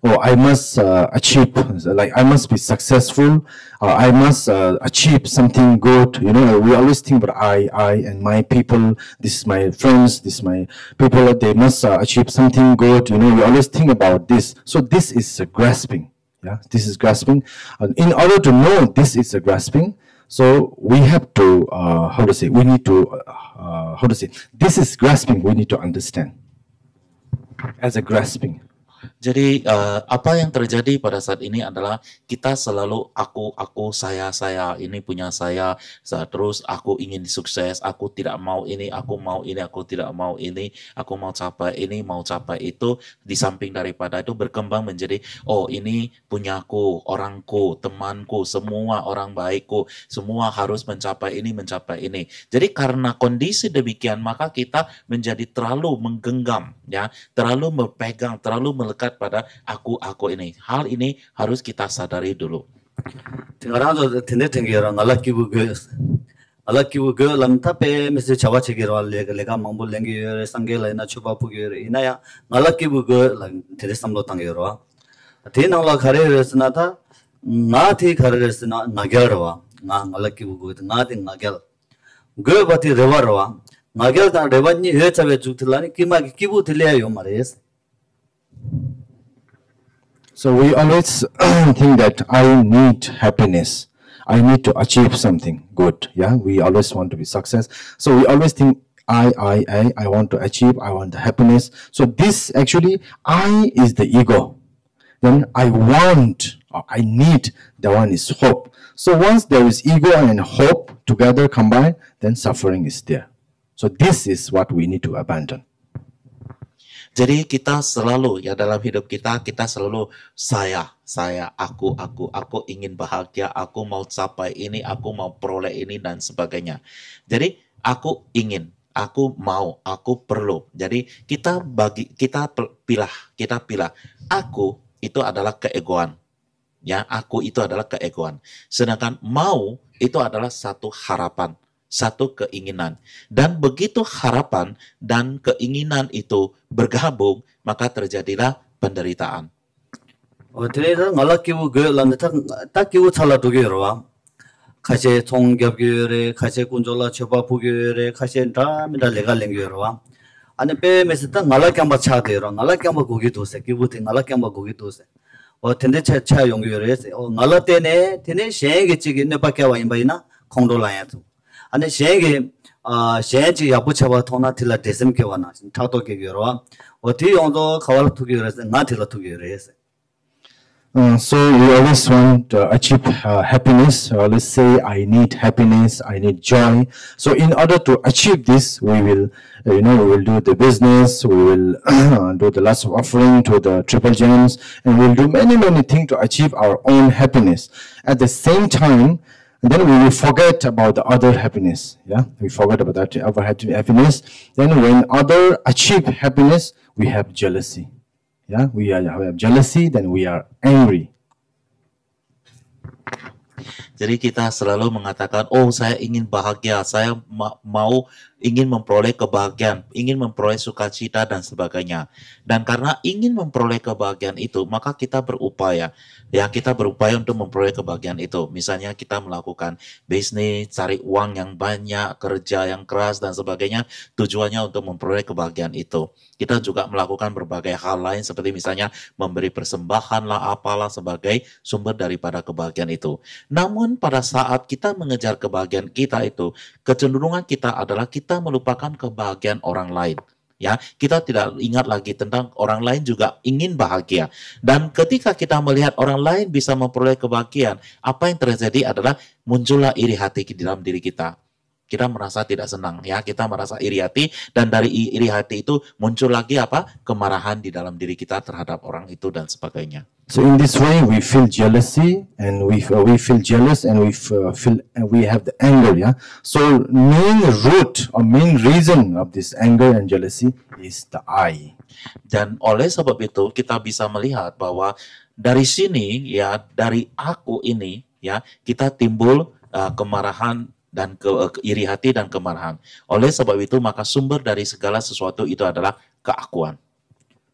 I must achieve, like I must be successful, I must achieve something good. You know, we always think about I, and my people, this is my friends, this is my people, they must achieve something good. You know, we always think about this. So this is grasping. Yeah, this is grasping. In order to know this is a grasping, so we have to, we need to, this is grasping, we need to understand as a grasping. Jadi apa yang terjadi pada saat ini adalah kita selalu aku, saya, ini punya saya, terus aku ingin sukses, aku tidak mau ini, aku mau ini, aku tidak mau ini, aku mau capai ini, mau capai itu. Di samping daripada itu berkembang menjadi, oh ini punyaku, orangku, temanku, semua orang baikku, semua harus mencapai ini, mencapai ini. Jadi karena kondisi demikian, maka kita menjadi terlalu menggenggam, ya, terlalu berpegang, terlalu melekat pada aku ini. Hal ini harus kita sadari dulu. Tinggalan tende tengira ngala kibu ge lam tape mesti cawa cegiro lega mambul lengi sangela ina chuba pugi ina ya ngala kibu ge lang tende samlo tangiro. Tinang la khare resna ta ngati khare resna nagyarwa ngala kibu ge ngati nagyal ge bati rewarwa nagyal ta rewani he chabe jutilani kima kibu tile yo mares. So we always think that I need happiness. I need to achieve something good. Yeah, we always want to be success. So we always think I want to achieve. I want the happiness. So this actually I is the ego. Then I want or I need. The one is hope. So once there is ego and hope together combined, then suffering is there. So this is what we need to abandon. Jadi kita selalu, ya dalam hidup kita selalu saya, aku ingin bahagia, aku mau capai ini, aku mau peroleh ini, dan sebagainya. Jadi aku ingin, aku mau, aku perlu. Jadi kita pilih, aku itu adalah keegoan. Ya, aku itu adalah keegoan. Sedangkan mau itu adalah satu harapan. Satu keinginan, dan begitu harapan dan keinginan itu bergabung, maka terjadilah penderitaan. Ternyata ngalak kibu ge lantar tak kibu salah tu gerwa, kasih tonggap gere, kasih kunjola coba pugere, kasih minta legal gerwa. Ane pe mesita ngalak yang baca gerwa, ngalak yang bagugi tu se, kibu ti ngalak yang bagugi tu se. Ternyata cah yang gere se, ngalak tene siang kecik ini pakai wain bayina kongdola tu. ane shenge shenji yabu chaba thona tila desem ke wana thakto ke gyoro oti yondo khawal thugi rese nga tila thugi rese. So we always want to achieve happiness. Let's say I need happiness, I need joy. So in order to achieve this, we will, we will do the business, we will do the last offering to the triple gems, and we'll do many things to achieve our own happiness. At the same time, then we will forget about the other happiness. Yeah, we forget about that other happiness. Then when other achieve happiness, we have jealousy. Yeah, we have jealousy, then we are angry. Jadi kita selalu mengatakan, oh saya ingin bahagia, saya mau ingin memperoleh kebahagiaan, ingin memperoleh sukacita dan sebagainya. Dan karena ingin memperoleh kebahagiaan itu, maka kita berupaya. Ya, kita berupaya untuk memperoleh kebahagiaan itu. Misalnya kita melakukan bisnis, cari uang yang banyak, kerja yang keras dan sebagainya, tujuannya untuk memperoleh kebahagiaan itu. Kita juga melakukan berbagai hal lain seperti misalnya memberi persembahan lah apalah sebagai sumber daripada kebahagiaan itu. Namun pada saat kita mengejar kebahagiaan kita itu, kecenderungan kita adalah kita melupakan kebahagiaan orang lain. Ya, kita tidak ingat lagi tentang orang lain juga ingin bahagia. Dan ketika kita melihat orang lain bisa memperoleh kebahagiaan, apa yang terjadi adalah muncullah iri hati di dalam diri kita. Kita merasa tidak senang, ya, kita merasa iri hati, dan dari iri hati itu muncul lagi apa? Kemarahan di dalam diri kita terhadap orang itu dan sebagainya. So in this way, we feel jealousy, and we feel jealous, and we have the anger. Yeah. So main root or main reason of this anger and jealousy is the I. Dan oleh sebab itu kita bisa melihat bahwa dari sini, ya, dari aku ini, ya, kita timbul kemarahan dan iri hati dan kemarahan. Oleh sebab itu maka sumber dari segala sesuatu itu adalah keakuan.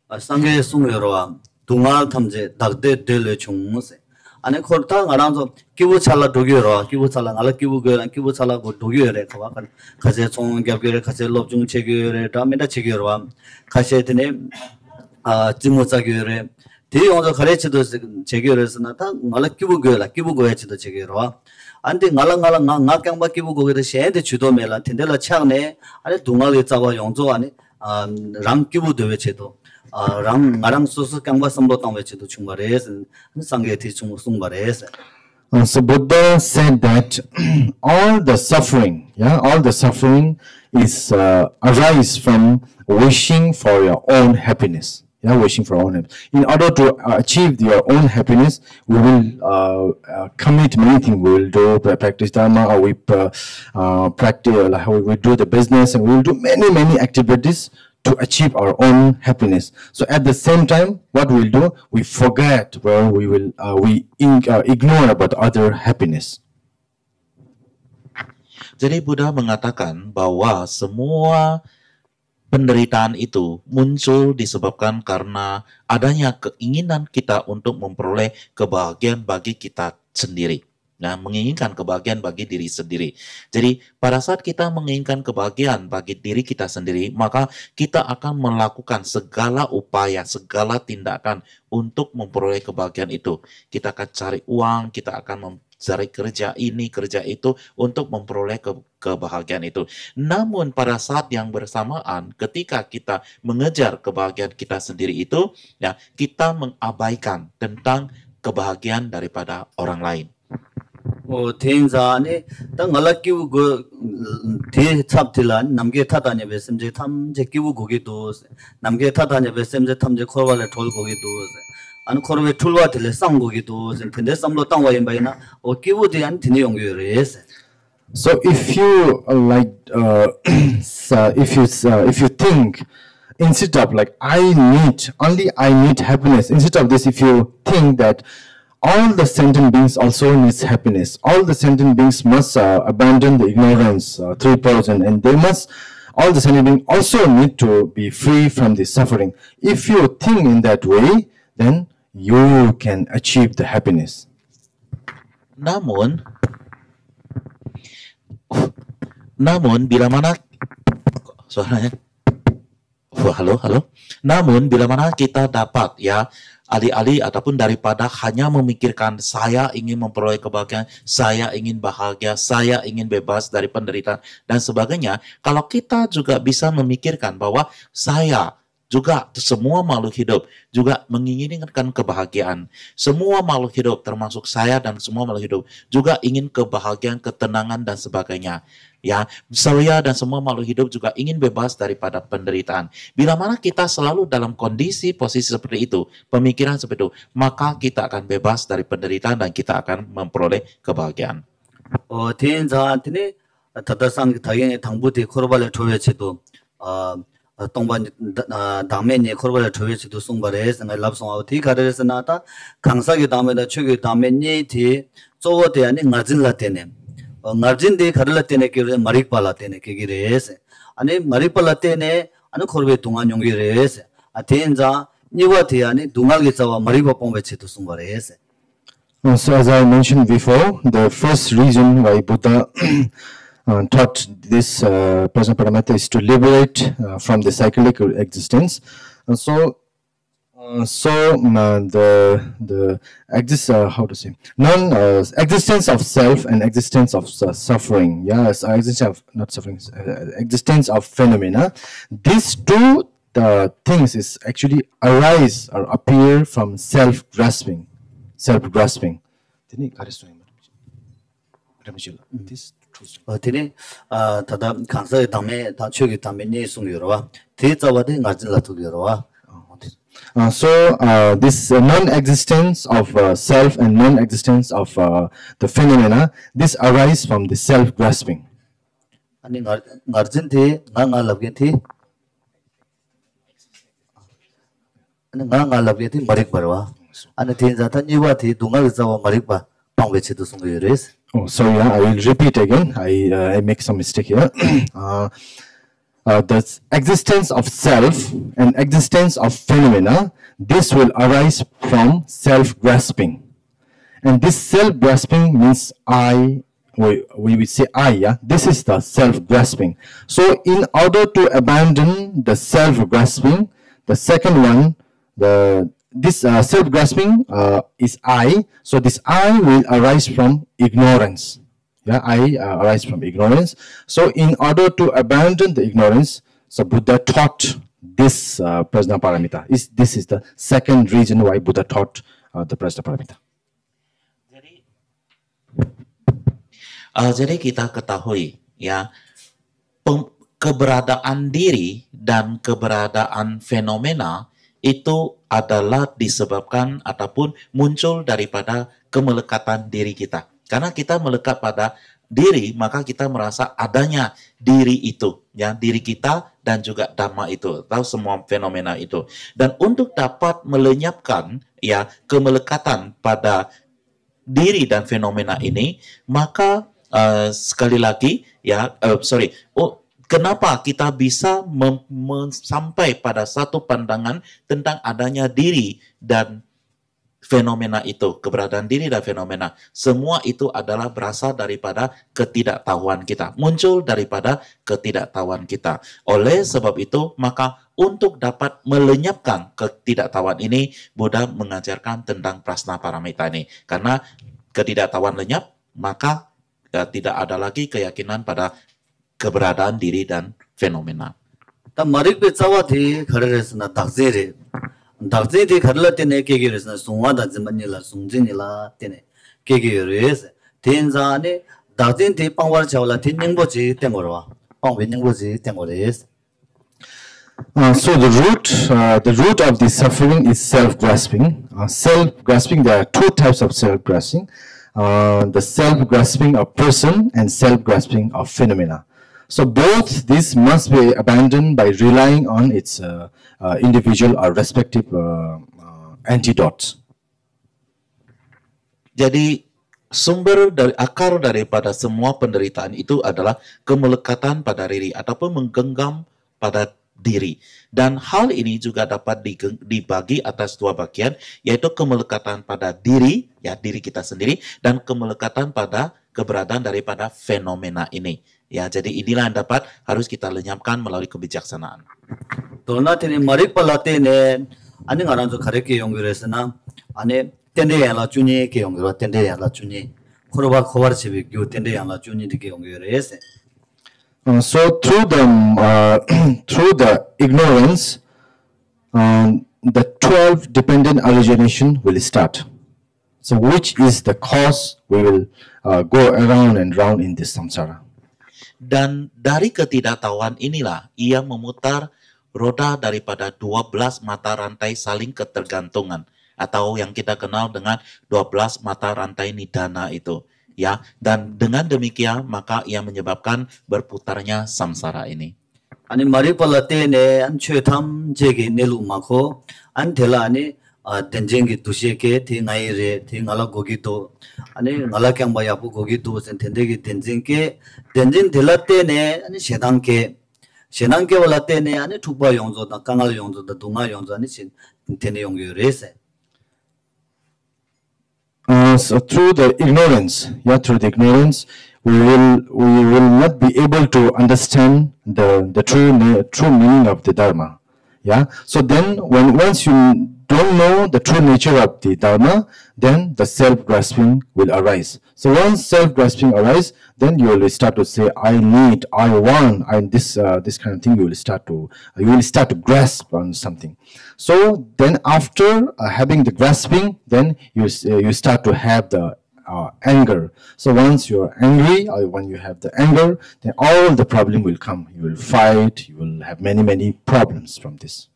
상계 숭여로와 동아 탐제 닥데 델레 총무세 아니 코르타 가랑서 기부 찰라 도교로 기부 찰라 알라 기부거란 기부 찰라고 도교래 가와간 가제 총ገብ결에 가제 롭중 체결에 다메다 체결와 가셰드네 지모자결에 대용어서 가레치도 체결에서나 다 알라 기부거라 기부거에치도 체결와 안데 알랑알랑 나강바 기부거에 셰데 주도메라 텐델라 창네 아니 동아리 자와 용조 아니 랑 기부도에체도 랑 소스 강바 섬도 땅외치도 충발해서 상계 대충 송발해서 So Buddha said that all the suffering is arise from wishing for your own happiness. Yeah, wishing for own happiness. In order to achieve your own happiness, we will commit many things. We will do practice dharma, or we practice, like we do the business, and we will do many activities to achieve our own happiness. So at the same time, what we'll do, we forget, we ignore about other happiness. Jadi Buddha mengatakan bahwa semua penderitaan itu muncul disebabkan karena adanya keinginan kita untuk memperoleh kebahagiaan bagi kita sendiri. Nah, menginginkan kebahagiaan bagi diri sendiri. Jadi, pada saat kita menginginkan kebahagiaan bagi diri kita sendiri, maka kita akan melakukan segala upaya, segala tindakan untuk memperoleh kebahagiaan itu. Kita akan cari uang, kita akan mencari kerja ini, kerja itu, untuk memperoleh kebahagiaan itu. Namun, pada saat yang bersamaan, ketika kita mengejar kebahagiaan kita sendiri itu, ya, kita mengabaikan tentang kebahagiaan daripada orang lain. 대인자니 땅 알라끼고 그 대찹딜란 남게 타다냐 베sem제 탐제 끼고 거기도 남게 타다냐 베sem제 탐제 코르발레 돌 거기도 안 코르베 툴와 딜레 쌍 거기도 근데 쌍로 땅 와인 바이나 끼고 대한 드네 용교레스. So if you if you think instead of like I need happiness, instead of this, if you think that all the sentient beings also needs happiness. All the sentient beings must abandon the ignorance, 3%, and all the sentient beings also need to be free from the suffering. If you think in that way, then you can achieve the happiness. Namun bila mana suaranya, halo. Namun bila mana kita dapat, ya, alih-alih ataupun daripada hanya memikirkan saya ingin memperoleh kebahagiaan, saya ingin bahagia, saya ingin bebas dari penderitaan dan sebagainya, kalau kita juga bisa memikirkan bahwa saya juga semua makhluk hidup juga menginginkan kebahagiaan. Semua makhluk hidup termasuk saya dan semua makhluk hidup juga ingin kebahagiaan, ketenangan dan sebagainya. Ya, saya dan semua makhluk hidup juga ingin bebas daripada penderitaan. Bila mana kita selalu dalam posisi seperti itu, pemikiran seperti itu, maka kita akan bebas dari penderitaan dan kita akan memperoleh kebahagiaan. 대인자한테는 다다상 다행의 당부대 코로발레 조회치도 동반 당면이 코로발레 조회치도 송발에서 랍송하고 디 가르에서 나타 강사기 다음에다 최기 다면이 디 조어대안이 나진라테네 나진디 가르라테네 기르 마릭발라테네 기기레스 아니 마릭발라테네 아니 코르베 동안 용기레스 대인자 니와티아니 동알게 자와 마리바뽕베치도 송발에스. So as I mentioned before, the first reason why Buddha taught this Prajna Paramita is to liberate from the cyclic existence. And so existence of self and existence of suffering. Yes, existence of not suffering, existence of phenomena. These two things is actually arise or appear from self-grasping. Self-grasping. 어디니 다다 강사의 담에 다 최기 담에 내송이로와 대자와대 나질라도기로와 So this non-existence of self and non-existence of the phenomena, this arise from the self-grasping. 아니 나르진티 나가랍게티 아니 나가랍게티 마릭바와 아니 대자타 니와티 동아르자와 마릭바 방베치도 송이레스. Oh, sorry, I will repeat again. I make some mistake here. The existence of self and existence of phenomena, this will arise from self-grasping. And this self-grasping means I, we will say I, yeah? This is the self-grasping. So in order to abandon the self-grasping, the second one, this self-grasping is I. So this I will arise from ignorance. Yeah, I arise from ignorance. So in order to abandon the ignorance, so Buddha taught this Prajna Paramita. This is the second reason why Buddha taught the Prajna Paramita. Jadi kita ketahui ya keberadaan diri dan keberadaan fenomena itu adalah disebabkan ataupun muncul daripada kemelekatan diri kita. Karena kita melekat pada diri, maka kita merasa adanya diri itu, ya, diri kita dan juga dhamma itu, atau semua fenomena itu. Dan untuk dapat melenyapkan ya kemelekatan pada diri dan fenomena ini, maka sekali lagi ya, kenapa kita bisa sampai pada satu pandangan tentang adanya diri dan fenomena itu, keberadaan diri dan fenomena. Semua itu adalah berasal daripada ketidaktahuan kita, muncul daripada ketidaktahuan kita. Oleh sebab itu, maka untuk dapat melenyapkan ketidaktahuan ini, Buddha mengajarkan tentang Prajna Paramita ini. Karena ketidaktahuan lenyap, maka tidak ada lagi keyakinan pada keberadaan diri dan fenomena. Ta marik pe cawati kharesna takzere dakzeti kharla tene kegeresna sungwada jimanila sungjinila tene kegeres tenjane dakzenti pangwar chawla tiningboji tengorwa pangweningboji tengores. So the root of the suffering is self-grasping. Self-grasping, there are two types of self-grasping. The self-grasping of person and self-grasping of phenomena. So both these must be abandoned by relying on its individual or respective antidotes. Jadi sumber dari akar daripada semua penderitaan itu adalah kemelekatan pada diri ataupun menggenggam pada diri. Dan hal ini juga dapat dibagi atas dua bagian, yaitu kemelekatan pada diri, ya diri kita sendiri, dan kemelekatan pada keberadaan daripada fenomena ini. Ya, jadi inilah yang dapat harus kita lenyapkan melalui kebijaksanaan. Donatini maripalate ani ngaranjo kareke yongresna ani tende yala chuni ke yongro tende yala chuni khoroba khobar chibi gyu tende yala chuni dike yongres. So through the ignorance, the 12 dependent origination will start. So which is the cause we will go around and round in this samsara. Dan dari ketidaktahuan inilah ia memutar roda daripada 12 mata rantai saling ketergantungan atau yang kita kenal dengan 12 mata rantai nidana itu, ya. Dan dengan demikian maka ia menyebabkan berputarnya samsara ini. Ani mari palatene an chötam jegi nelu mako an thela ani tenjengi tusheke thi ngai re thi ngala gogi to ani ngala kyang ba yapu gogi to sen tendegi tenjengke tenjin thela ne ani shenangke wala ne ani thukba yongzo da kangal yongzo da dunga yongzo ani sin tene yongyo rese. So through the ignorance, through the ignorance, we will not be able to understand the true meaning of the dharma. Yeah. So then, once you don't know the true nature of the dharma, then the self-grasping will arise. So once self-grasping arises, then you will start to say, I need, I want, this kind of thing. You will start to grasp on something. So then, after having the grasping, then you start to have the anger. So once you're angry, or when you have the anger, then all the problem will come. You will fight. You will have many problems from this.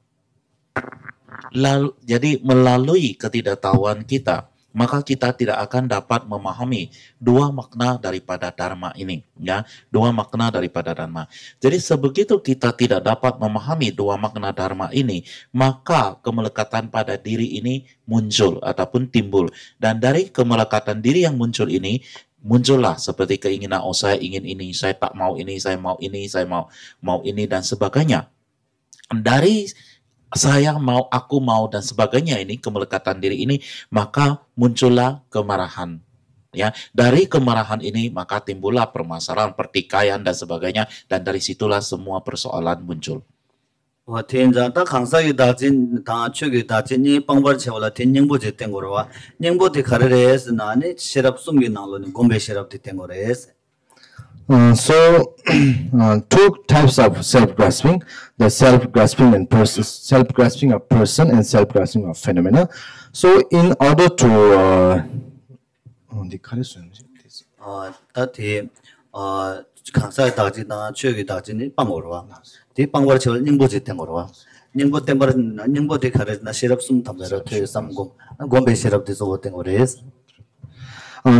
Lalu, jadi melalui ketidaktahuan kita, maka kita tidak akan dapat memahami dua makna daripada dharma ini, ya, dua makna daripada dharma. Jadi sebegitu kita tidak dapat memahami dua makna dharma ini, maka kemelekatan pada diri ini muncul ataupun timbul. Dan dari kemelekatan diri yang muncul ini, muncullah seperti keinginan, oh saya ingin ini, saya tak mau ini, saya mau ini, saya mau ini dan sebagainya. Dari saya mau, aku mau dan sebagainya ini, kemelekatan diri ini, maka muncullah kemarahan. Ya, dari kemarahan ini maka timbullah permasalahan, pertikaian dan sebagainya, dan dari situlah semua persoalan muncul. So two types of self-grasping: the self-grasping and self-grasping of person and self-grasping of phenomena. So in order to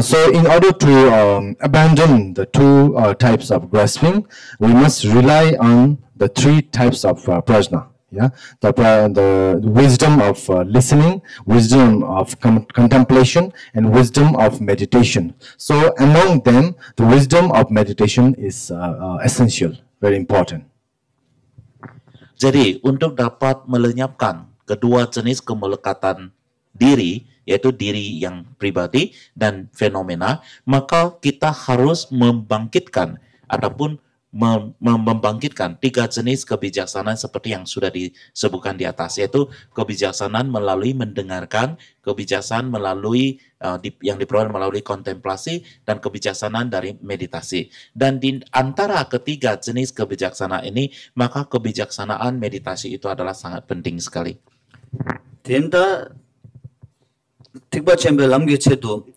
so in order to abandon the two types of grasping, we must rely on the three types of prajna. Yeah, the wisdom of listening, wisdom of contemplation, and wisdom of meditation. So among them, the wisdom of meditation is essential, very important. Jadi untuk dapat melenyapkan kedua jenis kemelekatan diri, yaitu diri yang pribadi dan fenomena, maka kita harus membangkitkan ataupun membangkitkan tiga jenis kebijaksanaan seperti yang sudah disebutkan di atas, yaitu kebijaksanaan melalui mendengarkan, kebijaksanaan melalui yang diperoleh melalui kontemplasi, dan kebijaksanaan dari meditasi. Dan di antara ketiga jenis kebijaksanaan ini, maka kebijaksanaan meditasi itu adalah sangat penting sekali. Tikba chembe lamge chedo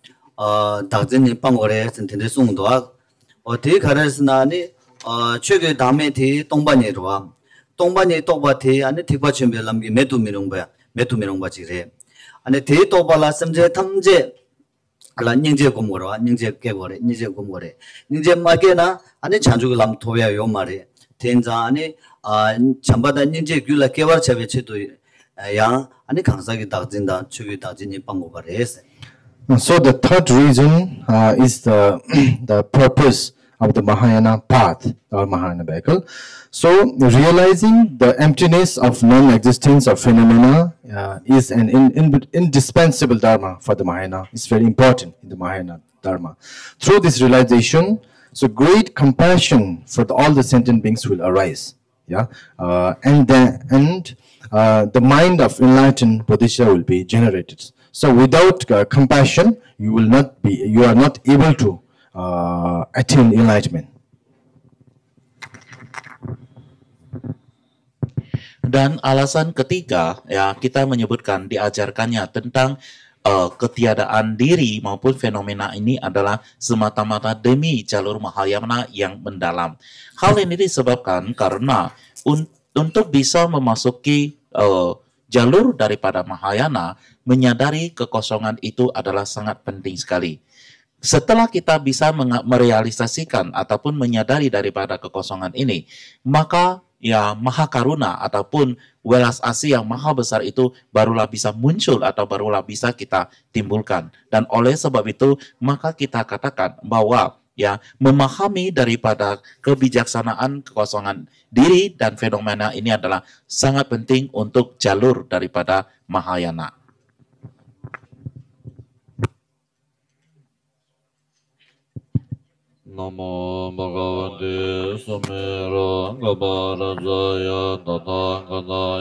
dakjeni pangore sentende sungdoa oti kharesna ni chege dame thi tongbani roa tongbani toba thi ane tikba chembe lamge metu mirongba chire ane thi toba la samje thamje ala ningje gomoro ningje kegore ningje magena ane chanju lam toya yo mare tenja ane chambada ningje gyula kewar chabe chedo So the third reason is the purpose of the Mahayana path or Mahayana vehicle. So realizing the emptiness of non-existence of phenomena is an indispensable dharma for the Mahayana. It's very important in the Mahayana dharma. Through this realization, so great compassion for all the sentient beings will arise. Yeah, the mind of enlightened Bodhisattva will be generated. So without compassion, you are not able to attain enlightenment. Dan alasan ketiga, ya kita menyebutkan diajarkannya tentang ketiadaan diri maupun fenomena ini adalah semata-mata demi jalur Mahayana yang mendalam. Hal ini disebabkan karena untuk bisa memasuki jalur daripada Mahayana, menyadari kekosongan itu adalah sangat penting sekali. Setelah kita bisa merealisasikan ataupun menyadari daripada kekosongan ini, maka ya maha karuna ataupun welas asih yang maha besar itu barulah bisa muncul atau barulah bisa kita timbulkan. Dan oleh sebab itu, maka kita katakan bahwa ya memahami daripada kebijaksanaan kekosongan diri dan fenomena ini adalah sangat penting untuk jalur daripada Mahayana. Namo Bhagavate Samirang Gabarajaya Tathagata